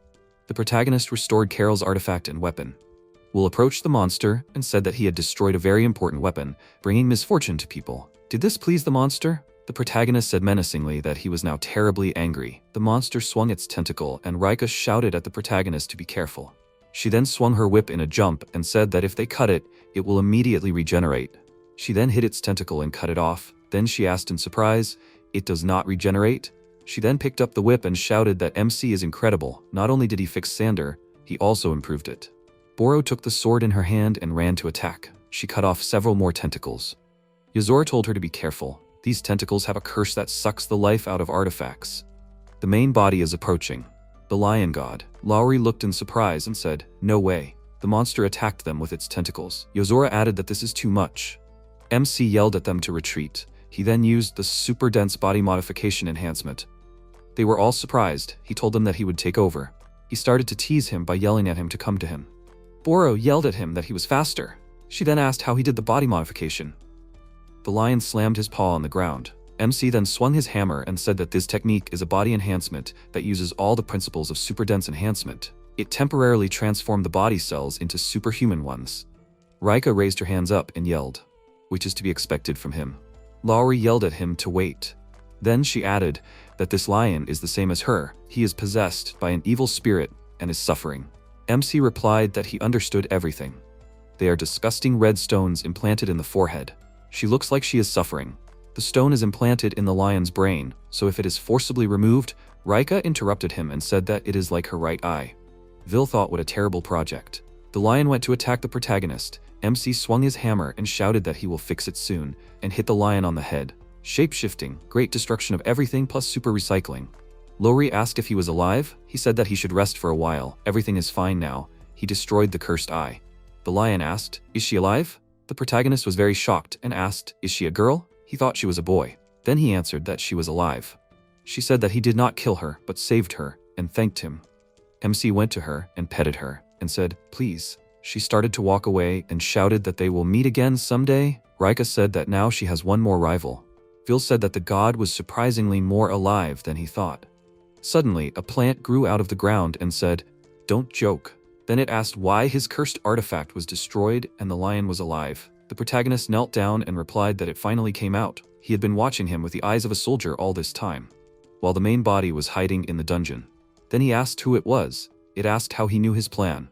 The protagonist restored Carol's artifact and weapon. Will approached the monster and said that he had destroyed a very important weapon, bringing misfortune to people. Did this please the monster? The protagonist said menacingly that he was now terribly angry. The monster swung its tentacle and Rika shouted at the protagonist to be careful. She then swung her whip in a jump and said that if they cut it, it will immediately regenerate. She then hit its tentacle and cut it off. Then she asked in surprise, "It does not regenerate?" She then picked up the whip and shouted that MC is incredible. Not only did he fix Sander, he also improved it. Boro took the sword in her hand and ran to attack. She cut off several more tentacles. Yozora told her to be careful. These tentacles have a curse that sucks the life out of artifacts. The main body is approaching. The lion god. Lowry looked in surprise and said, "No way." The monster attacked them with its tentacles. Yozora added that this is too much. MC yelled at them to retreat. He then used the super dense body modification enhancement. They were all surprised. He told them that he would take over. He started to tease him by yelling at him to come to him. Boro yelled at him that he was faster. She then asked how he did the body modification. The lion slammed his paw on the ground. MC then swung his hammer and said that this technique is a body enhancement that uses all the principles of super dense enhancement. It temporarily transformed the body cells into superhuman ones. Rika raised her hands up and yelled, which is to be expected from him. Lowry yelled at him to wait. Then she added that this lion is the same as her. He is possessed by an evil spirit and is suffering. MC replied that he understood everything. They are disgusting red stones implanted in the forehead. She looks like she is suffering. The stone is implanted in the lion's brain, so if it is forcibly removed, Rika interrupted him and said that it is like her right eye. Vil thought what a terrible project. The lion went to attack the protagonist. MC swung his hammer and shouted that he will fix it soon, and hit the lion on the head. Shape-shifting, great destruction of everything plus super recycling. Lowry asked if he was alive. He said that he should rest for a while. Everything is fine now. He destroyed the cursed eye. The lion asked, "Is she alive?" The protagonist was very shocked and asked, "Is she a girl?" He thought she was a boy. Then he answered that she was alive. She said that he did not kill her, but saved her, and thanked him. MC went to her and petted her, and said, "Please." She started to walk away and shouted that they will meet again someday. Rika said that now she has one more rival. Vil said that the god was surprisingly more alive than he thought. Suddenly, a plant grew out of the ground and said, "Don't joke." Then it asked why his cursed artifact was destroyed and the lion was alive. The protagonist knelt down and replied that it finally came out. He had been watching him with the eyes of a soldier all this time, while the main body was hiding in the dungeon. Then he asked who it was. It asked how he knew his plan.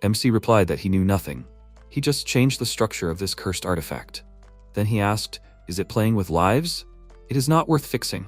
MC replied that he knew nothing. He just changed the structure of this cursed artifact. Then he asked, "Is it playing with lives?" "It is not worth fixing."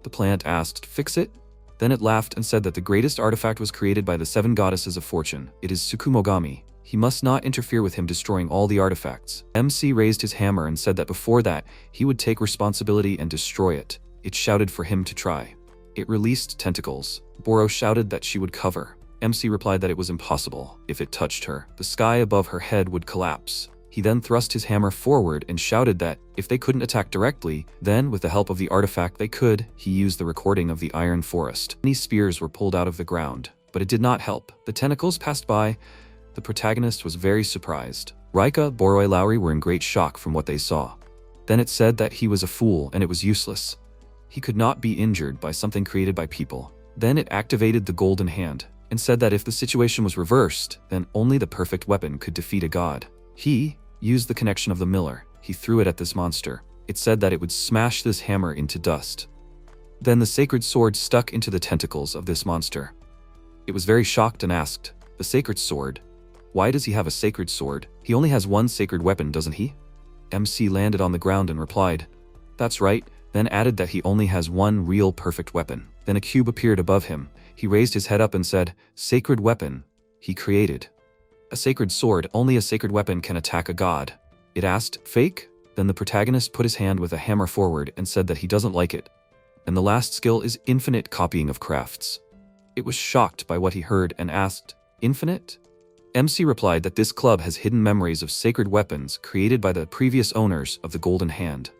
The plant asked, "Fix it?" Then it laughed and said that the greatest artifact was created by the 7 goddesses of fortune. It is Tsukumogami. He must not interfere with him destroying all the artifacts. MC raised his hammer and said that before that, he would take responsibility and destroy it. It shouted for him to try. It released tentacles. Boro shouted that she would cover. MC replied that it was impossible. If it touched her, the sky above her head would collapse. He then thrust his hammer forward and shouted that if they couldn't attack directly, then with the help of the artifact they could. He used the recording of the iron forest. Many spears were pulled out of the ground, but it did not help. The tentacles passed by. The protagonist was very surprised. Rika, Boro, and Lowry were in great shock from what they saw. Then it said that he was a fool and it was useless. He could not be injured by something created by people. Then it activated the golden hand and said that if the situation was reversed, then only the perfect weapon could defeat a god. He used the connection of the miller. He threw it at this monster. It said that it would smash this hammer into dust. Then the sacred sword stuck into the tentacles of this monster. It was very shocked and asked, "The sacred sword? Why does he have a sacred sword? He only has one sacred weapon, doesn't he?" MC landed on the ground and replied, "That's right, then added that he only has one real perfect weapon. Then a cube appeared above him. He raised his head up and said, "Sacred weapon." He created a sacred sword. Only a sacred weapon can attack a god. It asked, "Fake?" Then the protagonist put his hand with a hammer forward and said that he doesn't like it. And the last skill is infinite copying of crafts. It was shocked by what he heard and asked, "Infinite?" MC replied that this club has hidden memories of sacred weapons created by the previous owners of the Golden Hand.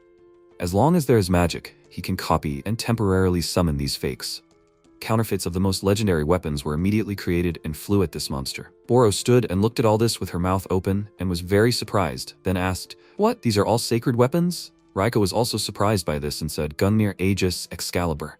As long as there is magic, he can copy and temporarily summon these fakes. Counterfeits of the most legendary weapons were immediately created and flew at this monster. Boro stood and looked at all this with her mouth open and was very surprised, then asked, "What? These are all sacred weapons?" Raika was also surprised by this and said, "Gungnir, Aegis, Excalibur."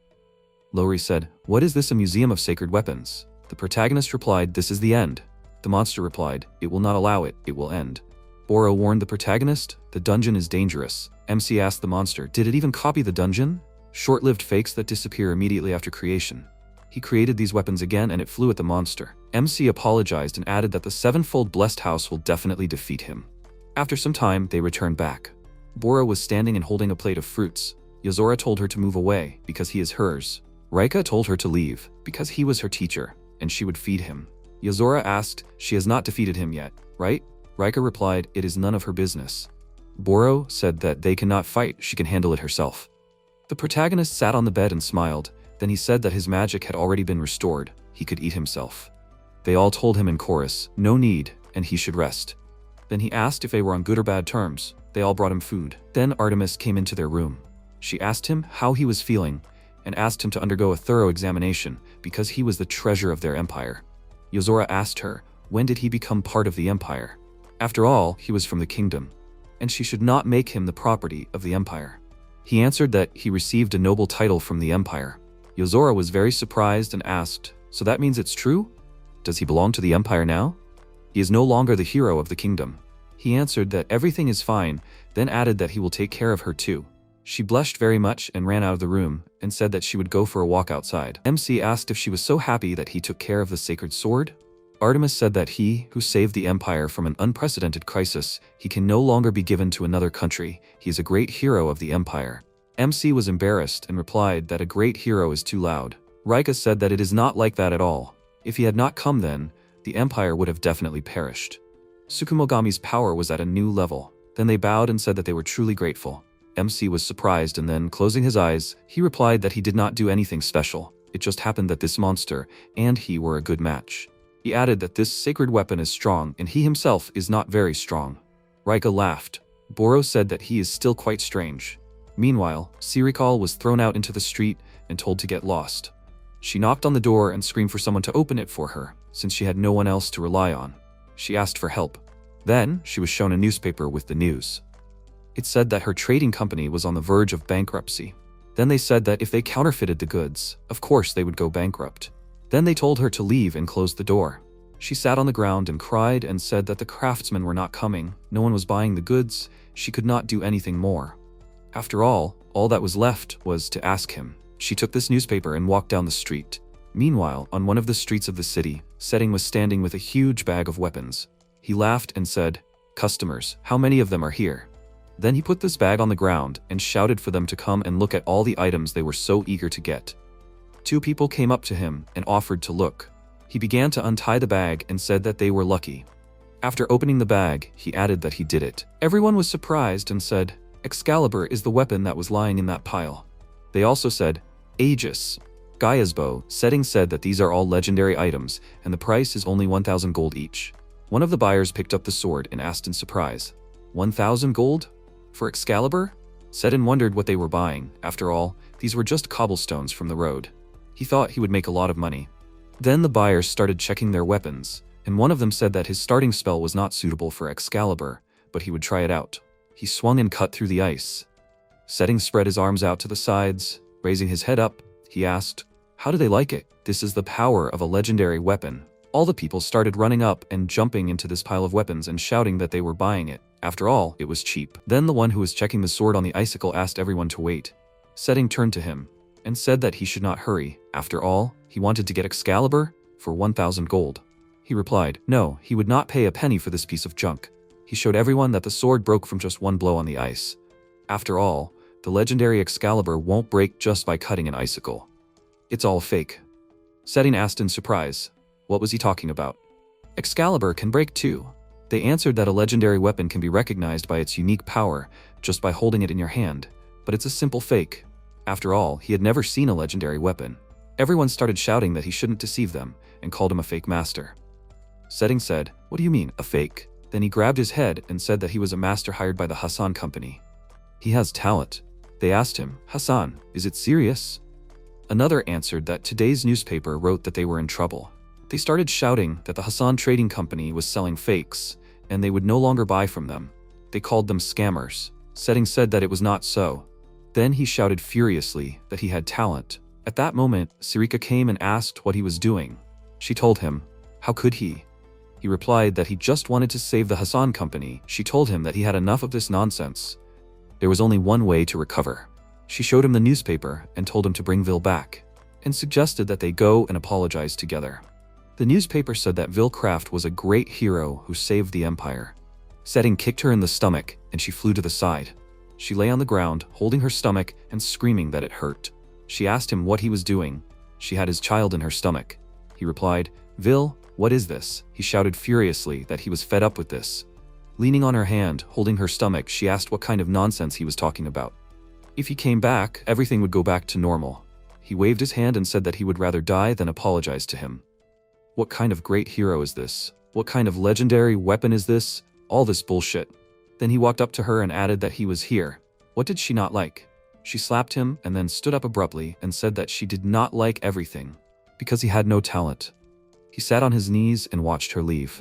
Lowry said, "What is this, a museum of sacred weapons?" The protagonist replied, "This is the end." The monster replied, "It will not allow it, it will end." Boro warned the protagonist, "The dungeon is dangerous." MC asked the monster, "Did it even copy the dungeon?" Short-lived fakes that disappear immediately after creation. He created these weapons again and it flew at the monster. MC apologized and added that the sevenfold blessed house will definitely defeat him. After some time, they returned back. Boro was standing and holding a plate of fruits. Yozora told her to move away, because he is hers. Raika told her to leave, because he was her teacher, and she would feed him. Yozora asked, "She has not defeated him yet, right?" Raika replied, "It is none of her business." Boro said that they cannot fight, she can handle it herself. The protagonist sat on the bed and smiled. Then he said that his magic had already been restored. He could eat himself. They all told him in chorus, no need, and he should rest. Then he asked if they were on good or bad terms. They all brought him food. Then Artemis came into their room. She asked him how he was feeling and asked him to undergo a thorough examination because he was the treasure of their empire. Yozora asked her, when did he become part of the empire? After all, he was from the kingdom, and she should not make him the property of the empire. He answered that he received a noble title from the empire. Yozora was very surprised and asked, "So that means it's true? Does he belong to the empire now? He is no longer the hero of the kingdom." He answered that everything is fine, then added that he will take care of her too. She blushed very much and ran out of the room and said that she would go for a walk outside. MC asked if she was so happy that he took care of the sacred sword. Artemis said that he, who saved the empire from an unprecedented crisis, he can no longer be given to another country. He is a great hero of the empire. MC was embarrassed and replied that a great hero is too loud. Raika said that it is not like that at all. If he had not come then, the empire would have definitely perished. Tsukumogami's power was at a new level. Then they bowed and said that they were truly grateful. MC was surprised and then, closing his eyes, he replied that he did not do anything special. It just happened that this monster and he were a good match. He added that this sacred weapon is strong and he himself is not very strong. Raika laughed. Boro said that he is still quite strange. Meanwhile, Sirikal was thrown out into the street and told to get lost. She knocked on the door and screamed for someone to open it for her, since she had no one else to rely on. She asked for help. Then, she was shown a newspaper with the news. It said that her trading company was on the verge of bankruptcy. Then they said that if they counterfeited the goods, of course they would go bankrupt. Then they told her to leave and close the door. She sat on the ground and cried and said that the craftsmen were not coming, no one was buying the goods, she could not do anything more. After all that was left was to ask him. She took this newspaper and walked down the street. Meanwhile, on one of the streets of the city, Setting was standing with a huge bag of weapons. He laughed and said, "Customers, how many of them are here?" Then he put this bag on the ground and shouted for them to come and look at all the items they were so eager to get. 2 people came up to him and offered to look. He began to untie the bag and said that they were lucky. After opening the bag, he added that he did it. Everyone was surprised and said, "Excalibur is the weapon that was lying in that pile." They also said, "Aegis." Gaia's bow. Setting said that these are all legendary items and the price is only 1,000 gold each. One of the buyers picked up the sword and asked in surprise, 1,000 gold? For Excalibur? Setting wondered what they were buying. After all, these were just cobblestones from the road. He thought he would make a lot of money. Then the buyers started checking their weapons, and one of them said that his starting spell was not suitable for Excalibur, but he would try it out. He swung and cut through the ice. Setting spread his arms out to the sides. Raising his head up, he asked, "How do they like it? This is the power of a legendary weapon." All the people started running up and jumping into this pile of weapons and shouting that they were buying it. After all, it was cheap. Then the one who was checking the sword on the icicle asked everyone to wait. Setting turned to him and said that he should not hurry. After all, he wanted to get Excalibur for 1,000 gold. He replied, no, he would not pay a penny for this piece of junk. He showed everyone that the sword broke from just one blow on the ice. After all, the legendary Excalibur won't break just by cutting an icicle. It's all fake. Setting asked in surprise, what was he talking about? Excalibur can break too. They answered that a legendary weapon can be recognized by its unique power just by holding it in your hand, but it's a simple fake. After all, he had never seen a legendary weapon. Everyone started shouting that he shouldn't deceive them and called him a fake master. Setting said, what do you mean, a fake? Then he grabbed his head and said that he was a master hired by the Hassan company. He has talent. They asked him, Hassan, is it serious? Another answered that today's newspaper wrote that they were in trouble. They started shouting that the Hassan Trading Company was selling fakes, and they would no longer buy from them. They called them scammers. Setting said that it was not so. Then he shouted furiously that he had talent. At that moment, Sarika came and asked what he was doing. She told him, how could he? He replied that he just wanted to save the Hassan Company. She told him that he had enough of this nonsense. There was only one way to recover. She showed him the newspaper and told him to bring Vil back, and suggested that they go and apologize together. The newspaper said that Vil Craft was a great hero who saved the Empire. Setting kicked her in the stomach, and she flew to the side. She lay on the ground, holding her stomach and screaming that it hurt. She asked him what he was doing. She had his child in her stomach. He replied, Vil, what is this? He shouted furiously that he was fed up with this. Leaning on her hand, holding her stomach, she asked what kind of nonsense he was talking about. If he came back, everything would go back to normal. He waved his hand and said that he would rather die than apologize to him. What kind of great hero is this? What kind of legendary weapon is this? All this bullshit. Then he walked up to her and added that he was here. What did she not like? She slapped him and then stood up abruptly and said that she did not like everything, because he had no talent. He sat on his knees and watched her leave.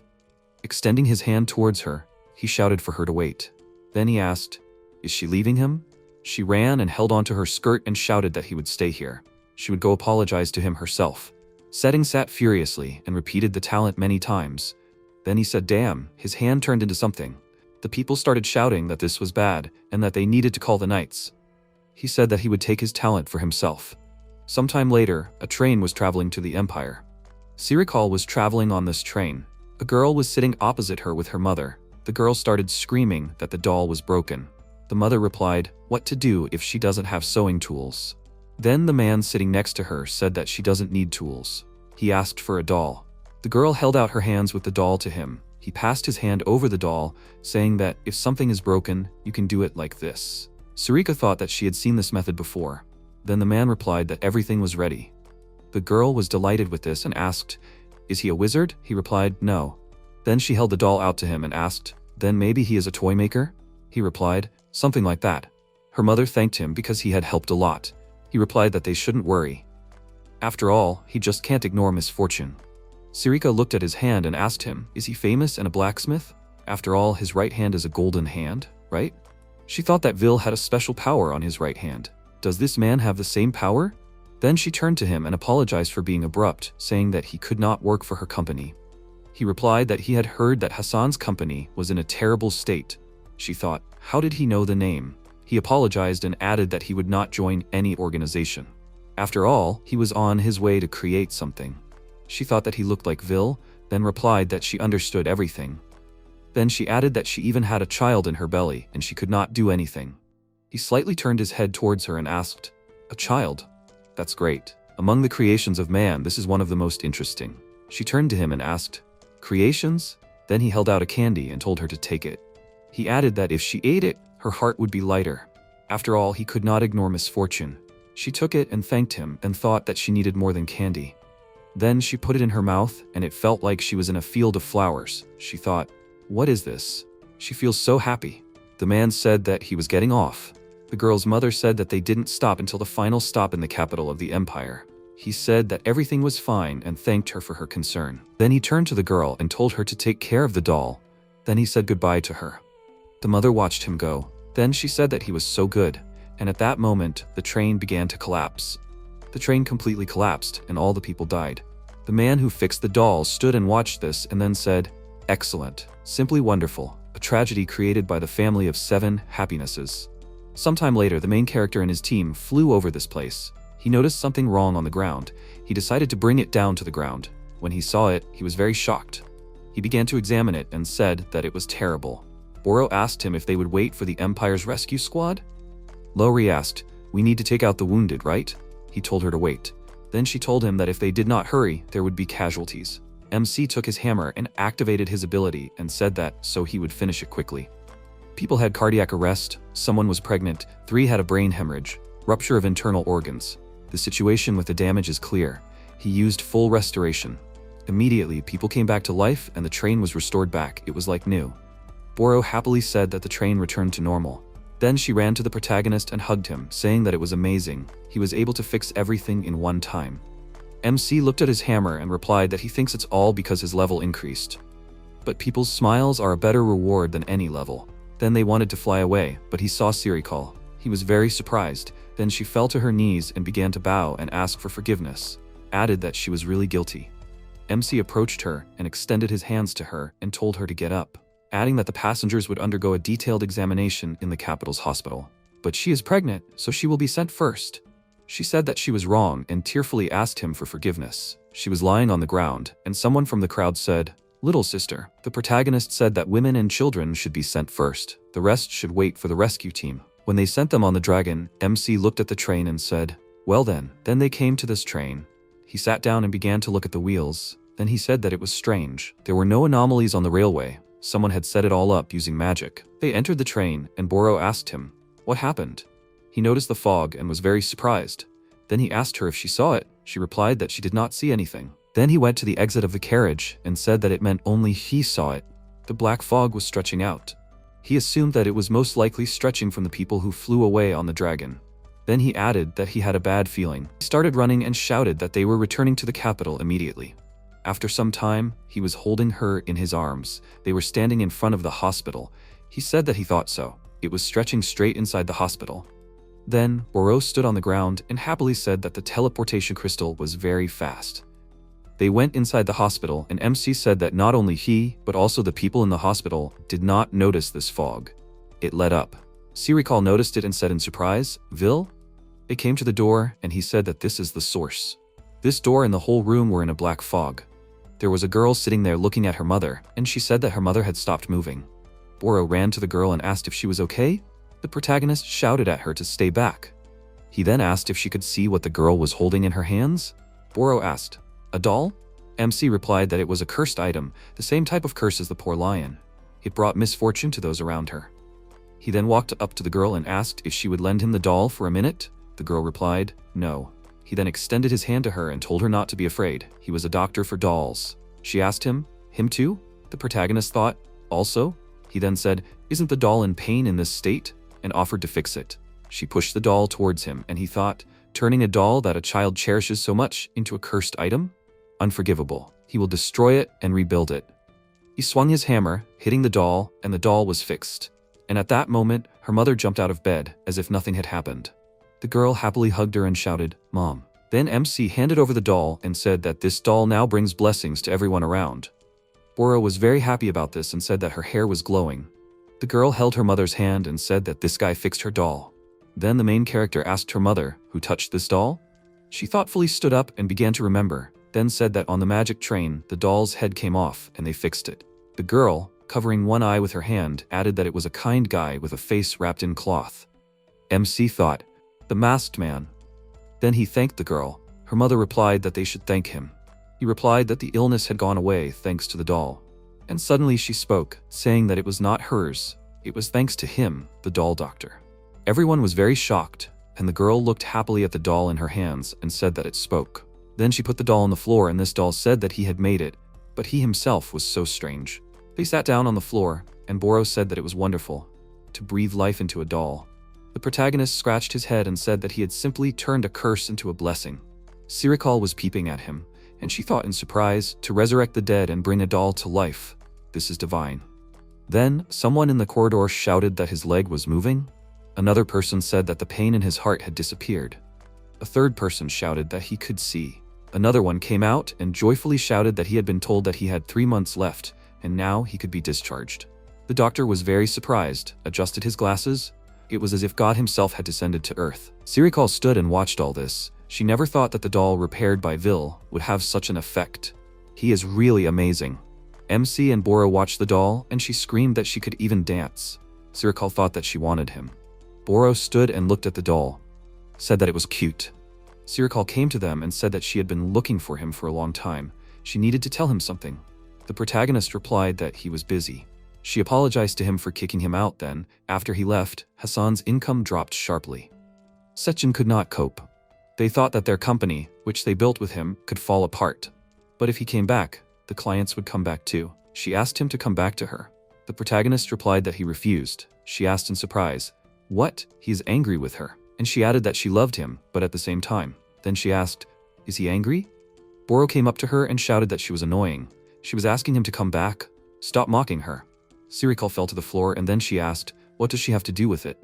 Extending his hand towards her, he shouted for her to wait. Then he asked, is she leaving him? She ran and held onto her skirt and shouted that he would stay here. She would go apologize to him herself. Setting sat furiously and repeated the talent many times. Then he said, damn, his hand turned into something. The people started shouting that this was bad and that they needed to call the knights. He said that he would take his talent for himself. Sometime later, a train was traveling to the Empire. Sirikal was traveling on this train. A girl was sitting opposite her with her mother. The girl started screaming that the doll was broken. The mother replied, what to do if she doesn't have sewing tools? Then the man sitting next to her said that she doesn't need tools. He asked for a doll. The girl held out her hands with the doll to him. He passed his hand over the doll, saying that if something is broken, you can do it like this. Sarika thought that she had seen this method before. Then the man replied that everything was ready. The girl was delighted with this and asked, is he a wizard? He replied, no. Then she held the doll out to him and asked, then maybe he is a toy maker? He replied, something like that. Her mother thanked him because he had helped a lot. He replied that they shouldn't worry. After all, he just can't ignore misfortune. Sarika looked at his hand and asked him, is he famous and a blacksmith? After all, his right hand is a golden hand, right? She thought that Vil had a special power on his right hand. Does this man have the same power? Then she turned to him and apologized for being abrupt, saying that he could not work for her company. He replied that he had heard that Hassan's company was in a terrible state. She thought, how did he know the name? He apologized and added that he would not join any organization. After all, he was on his way to create something. She thought that he looked like Vil, then replied that she understood everything. Then she added that she even had a child in her belly and she could not do anything. He slightly turned his head towards her and asked, a child? That's great. Among the creations of man, this is one of the most interesting. She turned to him and asked, creations? Then he held out a candy and told her to take it. He added that if she ate it, her heart would be lighter. After all, he could not ignore misfortune. She took it and thanked him and thought that she needed more than candy. Then she put it in her mouth and it felt like she was in a field of flowers. She thought, what is this? She feels so happy. The man said that he was getting off. The girl's mother said that they didn't stop until the final stop in the capital of the empire. He said that everything was fine and thanked her for her concern. Then he turned to the girl and told her to take care of the doll. Then he said goodbye to her. The mother watched him go. Then she said that he was so good. And at that moment, the train began to collapse. The train completely collapsed and all the people died. The man who fixed the doll stood and watched this and then said, excellent, simply wonderful, a tragedy created by the family of 7 happinesses. Sometime later, the main character and his team flew over this place. He noticed something wrong on the ground. He decided to bring it down to the ground. When he saw it, he was very shocked. He began to examine it and said that it was terrible. Boro asked him if they would wait for the Empire's rescue squad. Lowry asked, "We need to take out the wounded, right?" He told her to wait. Then she told him that if they did not hurry, there would be casualties. MC took his hammer and activated his ability and said that so he would finish it quickly. People had cardiac arrest, someone was pregnant, 3 had a brain hemorrhage, rupture of internal organs. The situation with the damage is clear. He used full restoration. Immediately, people came back to life and the train was restored back. It was like new. Boro happily said that the train returned to normal. Then she ran to the protagonist and hugged him, saying that it was amazing. He was able to fix everything in one time. MC looked at his hammer and replied that he thinks it's all because his level increased. But people's smiles are a better reward than any level. Then they wanted to fly away, but he saw Sirikal. He was very surprised. Then she fell to her knees and began to bow and ask for forgiveness, added that she was really guilty. MC approached her and extended his hands to her and told her to get up, adding that the passengers would undergo a detailed examination in the capital's hospital. But she is pregnant, so she will be sent first. She said that she was wrong and tearfully asked him for forgiveness. She was lying on the ground, and someone from the crowd said, "Little sister." The protagonist said that women and children should be sent first. The rest should wait for the rescue team. When they sent them on the dragon, MC looked at the train and said, "Well then." Then they came to this train. He sat down and began to look at the wheels. Then he said that it was strange. There were no anomalies on the railway. Someone had set it all up using magic. They entered the train, and Boro asked him, "What happened?" He noticed the fog and was very surprised. Then he asked her if she saw it. She replied that she did not see anything. Then he went to the exit of the carriage and said that it meant only he saw it. The black fog was stretching out. He assumed that it was most likely stretching from the people who flew away on the dragon. Then he added that he had a bad feeling. He started running and shouted that they were returning to the capital immediately. After some time, he was holding her in his arms. They were standing in front of the hospital. He said that he thought so. It was stretching straight inside the hospital. Then, Boro stood on the ground and happily said that the teleportation crystal was very fast. They went inside the hospital, and MC said that not only he, but also the people in the hospital did not notice this fog. It let up. Sirikal noticed it and said in surprise, "Vil?" They came to the door, and he said that this is the source. This door and the whole room were in a black fog. There was a girl sitting there looking at her mother, and she said that her mother had stopped moving. Boro ran to the girl and asked if she was okay. The protagonist shouted at her to stay back. He then asked if she could see what the girl was holding in her hands. Boro asked, "A doll?" MC replied that it was a cursed item, the same type of curse as the poor lion. It brought misfortune to those around her. He then walked up to the girl and asked if she would lend him the doll for a minute. The girl replied, "No." He then extended his hand to her and told her not to be afraid. He was a doctor for dolls. She asked him too? The protagonist thought, "Also?" He then said, "Isn't the doll in pain in this state?" and offered to fix it. She pushed the doll towards him, and he thought, turning a doll that a child cherishes so much into a cursed item? Unforgivable. He will destroy it and rebuild it. He swung his hammer, hitting the doll, and the doll was fixed. And at that moment, her mother jumped out of bed, as if nothing had happened. The girl happily hugged her and shouted, "Mom." Then MC handed over the doll and said that this doll now brings blessings to everyone around. Boro was very happy about this and said that her hair was glowing. The girl held her mother's hand and said that this guy fixed her doll. Then the main character asked her mother, "Who touched this doll?" She thoughtfully stood up and began to remember, then said that on the magic train, the doll's head came off and they fixed it. The girl, covering one eye with her hand, added that it was a kind guy with a face wrapped in cloth. MC thought, "The masked man." Then he thanked the girl. Her mother replied that they should thank him. He replied that the illness had gone away thanks to the doll. And suddenly she spoke, saying that it was not hers. It was thanks to him, the doll doctor. Everyone was very shocked, and the girl looked happily at the doll in her hands and said that it spoke. Then she put the doll on the floor, and this doll said that he had made it, but he himself was so strange. They sat down on the floor, and Boro said that it was wonderful to breathe life into a doll. The protagonist scratched his head and said that he had simply turned a curse into a blessing. Sirikal was peeping at him, and she thought in surprise, to resurrect the dead and bring a doll to life. This is divine. Then, someone in the corridor shouted that his leg was moving. Another person said that the pain in his heart had disappeared. A third person shouted that he could see. Another one came out and joyfully shouted that he had been told that he had 3 months left, and now he could be discharged. The doctor was very surprised, adjusted his glasses. It was as if God himself had descended to earth. Sirikal stood and watched all this. She never thought that the doll repaired by Vil would have such an effect. He is really amazing. MC and Boro watched the doll, and she screamed that she could even dance. Sirikal thought that she wanted him. Boro stood and looked at the doll, said that it was cute. Sirikal came to them and said that she had been looking for him for a long time. She needed to tell him something. The protagonist replied that he was busy. She apologized to him for kicking him out. Then, after he left, Hassan's income dropped sharply. Sechin could not cope. They thought that their company, which they built with him, could fall apart. But if he came back, the clients would come back too. She asked him to come back to her. The protagonist replied that he refused. She asked in surprise, "What? He is angry with her." And she added that she loved him, but at the same time. Then she asked, "Is he angry?" Boro came up to her and shouted that she was annoying. She was asking him to come back. Stop mocking her. Sirikal fell to the floor and then she asked, "What does she have to do with it?"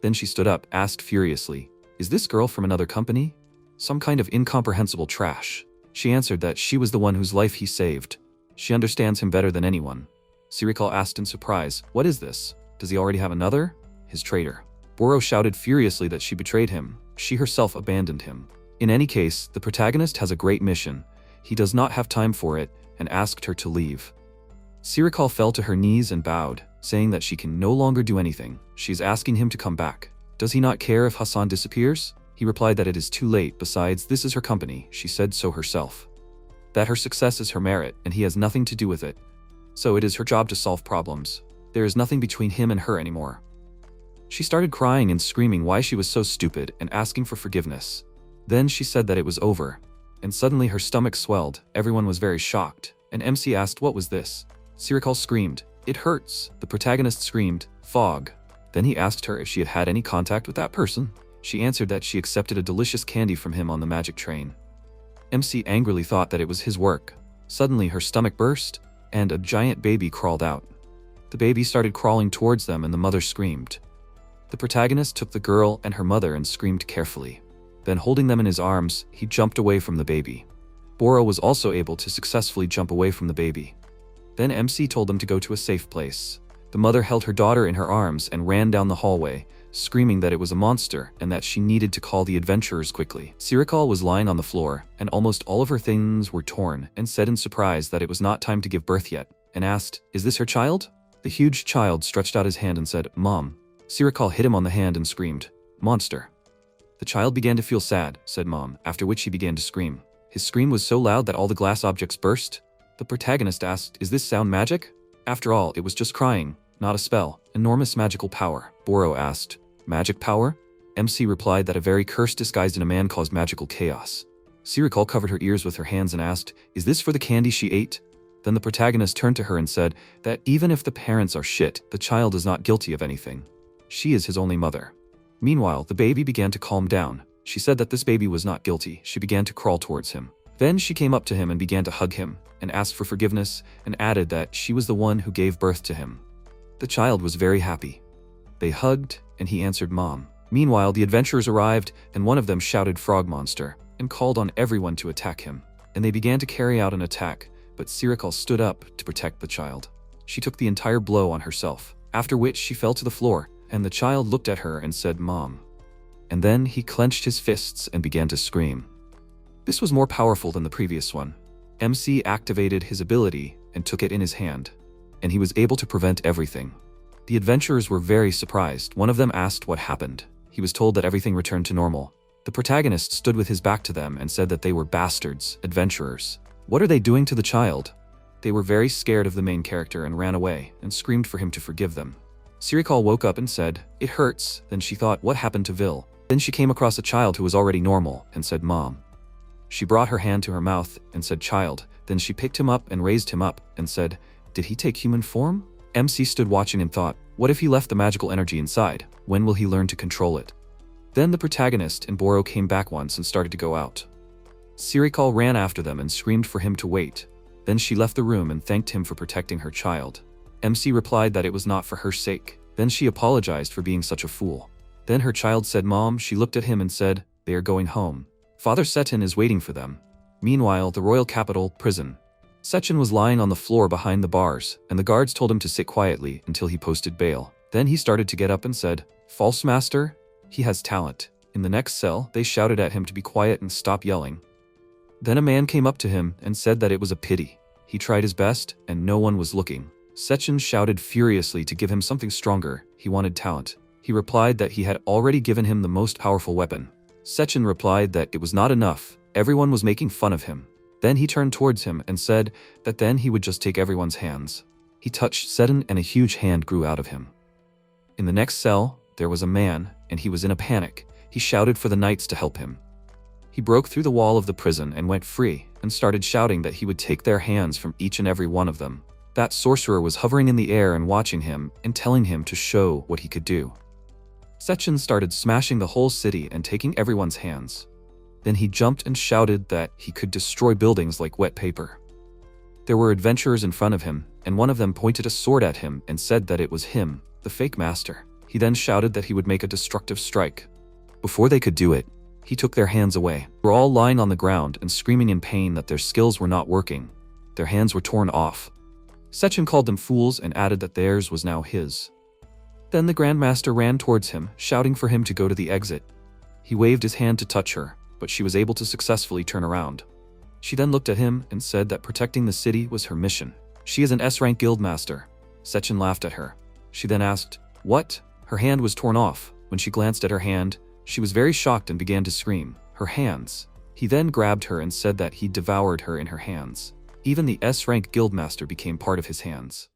Then she stood up, asked furiously, "Is this girl from another company? Some kind of incomprehensible trash?" She answered that she was the one whose life he saved. She understands him better than anyone. Sirikal asked in surprise, "What is this? Does he already have another?" His traitor. Boro shouted furiously that she betrayed him. She herself abandoned him. In any case, the protagonist has a great mission. He does not have time for it and asked her to leave. Sirikal fell to her knees and bowed, saying that she can no longer do anything. She is asking him to come back. Does he not care if Hassan disappears? He replied that it is too late. Besides, this is her company. She said so herself. That her success is her merit and he has nothing to do with it. So it is her job to solve problems. There is nothing between him and her anymore. She started crying and screaming why she was so stupid and asking for forgiveness. Then she said that it was over. And suddenly her stomach swelled. Everyone was very shocked. And MC asked, "What was this?" Sirikal screamed, "It hurts." The protagonist screamed, "Fog." Then he asked her if she had had any contact with that person. She answered that she accepted a delicious candy from him on the magic train. MC angrily thought that it was his work. Suddenly her stomach burst, and a giant baby crawled out. The baby started crawling towards them and the mother screamed. The protagonist took the girl and her mother and screamed carefully. Then holding them in his arms, he jumped away from the baby. Boro was also able to successfully jump away from the baby. Then MC told them to go to a safe place. The mother held her daughter in her arms and ran down the hallway, screaming that it was a monster and that she needed to call the adventurers quickly. Sirikal was lying on the floor, and almost all of her things were torn, and said in surprise that it was not time to give birth yet, and asked, "Is this her child?" The huge child stretched out his hand and said, "Mom." Sirikal hit him on the hand and screamed, "Monster." The child began to feel sad, said Mom, after which he began to scream. His scream was so loud that all the glass objects burst. The protagonist asked, "Is this sound magic?" After all, it was just crying, not a spell. Enormous magical power. Boro asked, "Magic power?" MC replied that a very curse disguised in a man caused magical chaos. Sirikal covered her ears with her hands and asked, "Is this for the candy she ate?" Then the protagonist turned to her and said that even if the parents are shit, the child is not guilty of anything. She is his only mother. Meanwhile, the baby began to calm down. She said that this baby was not guilty. She began to crawl towards him. Then she came up to him and began to hug him, and asked for forgiveness, and added that she was the one who gave birth to him. The child was very happy. They hugged, and he answered Mom. Meanwhile, the adventurers arrived, and one of them shouted "Frog Monster," and called on everyone to attack him. And they began to carry out an attack, but Sirikal stood up to protect the child. She took the entire blow on herself, after which she fell to the floor, and the child looked at her and said, "Mom." And then he clenched his fists and began to scream. This was more powerful than the previous one. MC activated his ability and took it in his hand, and he was able to prevent everything. The adventurers were very surprised. One of them asked what happened. He was told that everything returned to normal. The protagonist stood with his back to them and said that they were bastards, adventurers. What are they doing to the child? They were very scared of the main character and ran away and screamed for him to forgive them. Sirikal woke up and said, "It hurts." Then she thought, what happened to Vil? Then she came across a child who was already normal and said, "Mom." She brought her hand to her mouth and said, "Child." Then she picked him up and raised him up and said, "Did he take human form?" MC stood watching and thought, what if he left the magical energy inside? When will he learn to control it? Then the protagonist and Boro came back once and started to go out. Sirikal ran after them and screamed for him to wait. Then she left the room and thanked him for protecting her child. MC replied that it was not for her sake. Then she apologized for being such a fool. Then her child said, "Mom." She looked at him and said, "They are going home. Father Setin is waiting for them." Meanwhile, the royal capital, prison. Sechin was lying on the floor behind the bars, and the guards told him to sit quietly until he posted bail. Then he started to get up and said, "False master? He has talent." In the next cell, they shouted at him to be quiet and stop yelling. Then a man came up to him and said that it was a pity. He tried his best, and no one was looking. Sechin shouted furiously to give him something stronger. He wanted talent. He replied that he had already given him the most powerful weapon. Sechin replied that it was not enough, everyone was making fun of him. Then he turned towards him and said that then he would just take everyone's hands. He touched Sechin and a huge hand grew out of him. In the next cell, there was a man, and he was in a panic. He shouted for the knights to help him. He broke through the wall of the prison and went free, and started shouting that he would take their hands from each and every one of them. That sorcerer was hovering in the air and watching him, and telling him to show what he could do. Sechin started smashing the whole city and taking everyone's hands. Then he jumped and shouted that he could destroy buildings like wet paper. There were adventurers in front of him, and one of them pointed a sword at him and said that it was him, the fake master. He then shouted that he would make a destructive strike. Before they could do it, he took their hands away. They were all lying on the ground and screaming in pain that their skills were not working. Their hands were torn off. Sechin called them fools and added that theirs was now his. Then the Grandmaster ran towards him, shouting for him to go to the exit. He waved his hand to touch her, but she was able to successfully turn around. She then looked at him and said that protecting the city was her mission. She is an S-rank guildmaster. Sechin laughed at her. She then asked, "What?" Her hand was torn off. When she glanced at her hand, she was very shocked and began to scream. Her hands. He then grabbed her and said that he devoured her in her hands. Even the S-rank guildmaster became part of his hands.